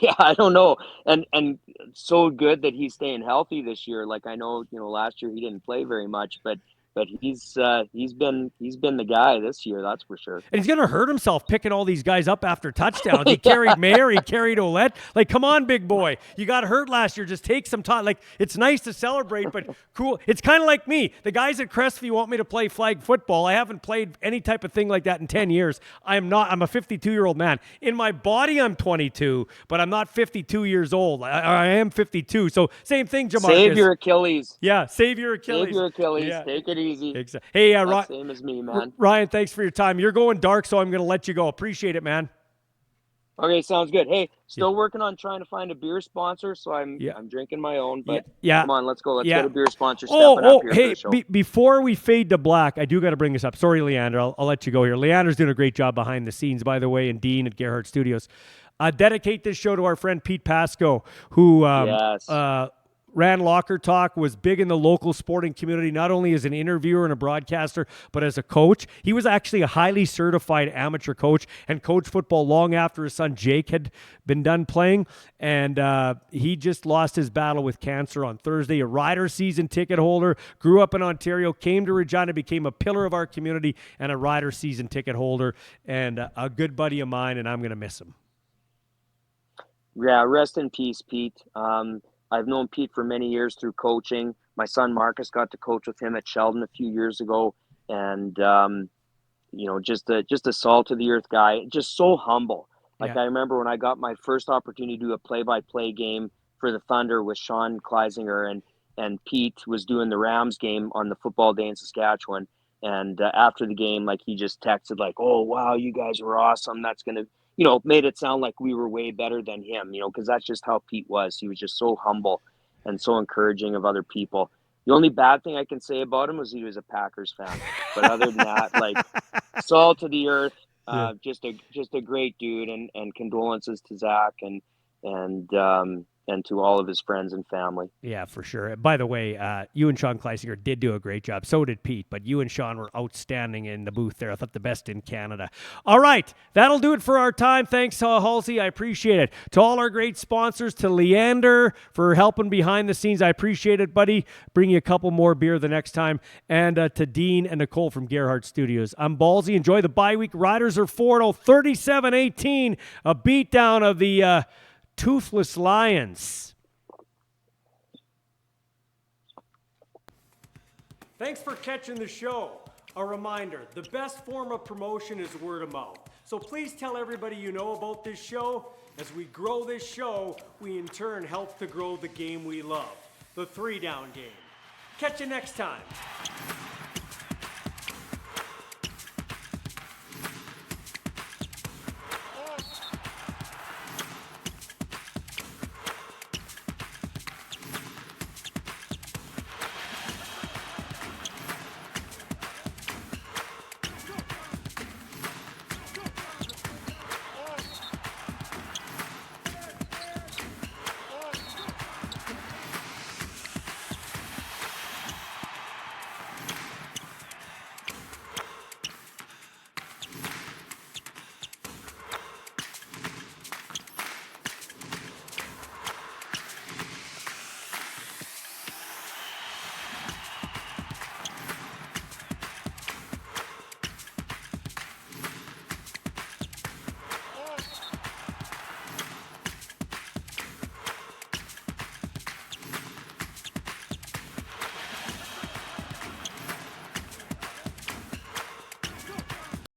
Yeah, I don't know. And so good that he's staying healthy this year. Like, I know, last year he didn't play very much, but but he's been the guy this year, that's for sure. And he's going to hurt himself picking all these guys up after touchdowns. He carried Mayer, he carried Ouellette. Like, come on, big boy. You got hurt last year. Just take some time. Like, it's nice to celebrate, but cool. It's kind of like me. The guys at Crestview want me to play flag football. I haven't played any type of thing like that in 10 years. I'm a 52-year-old man. In my body, I'm 22, but I'm not 52 years old. I am 52. So same thing, Jamarcus. Save your Achilles. Yeah, save your Achilles. Save your Achilles. Yeah. Take it easy. Exactly. Hey, same as me, man. Ryan, thanks for your time. You're going dark, so I'm going to let you go. Appreciate it, man. Okay, sounds good. Hey, still working on trying to find a beer sponsor, so I'm drinking my own. But come on, let's go. Let's get a beer sponsor stepping up here for the show. Before we fade to black, I do got to bring this up. Sorry, Leander. I'll let you go here. Leander's doing a great job behind the scenes, by the way, and Dean at Gerhardt Studios. Dedicate this show to our friend Pete Pasco, who ran Locker Talk, was big in the local sporting community, not only as an interviewer and a broadcaster, but as a coach. He was actually a highly certified amateur coach and coached football long after his son Jake had been done playing. And he just lost his battle with cancer on Thursday. A Rider season ticket holder, grew up in Ontario, came to Regina, became a pillar of our community, and a Rider season ticket holder, and a good buddy of mine, and I'm going to miss him. Yeah, rest in peace, Pete. I've known Pete for many years through coaching. My son Marcus got to coach with him at Sheldon a few years ago, and just a salt of the earth guy, just so humble. I remember when I got my first opportunity to do a play-by-play game for the Thunder with Sean Kleisinger, and Pete was doing the Rams game on the football day in Saskatchewan. And after the game, like, he just texted like, "Oh wow, you guys were awesome. That's gonna." Made it sound like we were way better than him, because that's just how Pete was. He was just so humble and so encouraging of other people. The only bad thing I can say about him was he was a Packers fan. But other than that, like, salt to the earth, just a great dude, and condolences to Zach and to all of his friends and family. Yeah, for sure. By the way, you and Sean Kleisinger did do a great job. So did Pete, but you and Sean were outstanding in the booth there. I thought the best in Canada. All right, that'll do it for our time. Thanks, Halsey. I appreciate it. To all our great sponsors, to Leander for helping behind the scenes. I appreciate it, buddy. Bring you a couple more beer the next time. And to Dean and Nicole from Gerhardt Studios. I'm Ballsy. Enjoy the bye week. Riders are 4-0, 37-18. A beatdown of the Toothless Lions. Thanks for catching the show. A reminder, the best form of promotion is word of mouth. So please tell everybody you know about this show. As we grow this show, we in turn help to grow the game we love, the 3-down game. Catch you next time.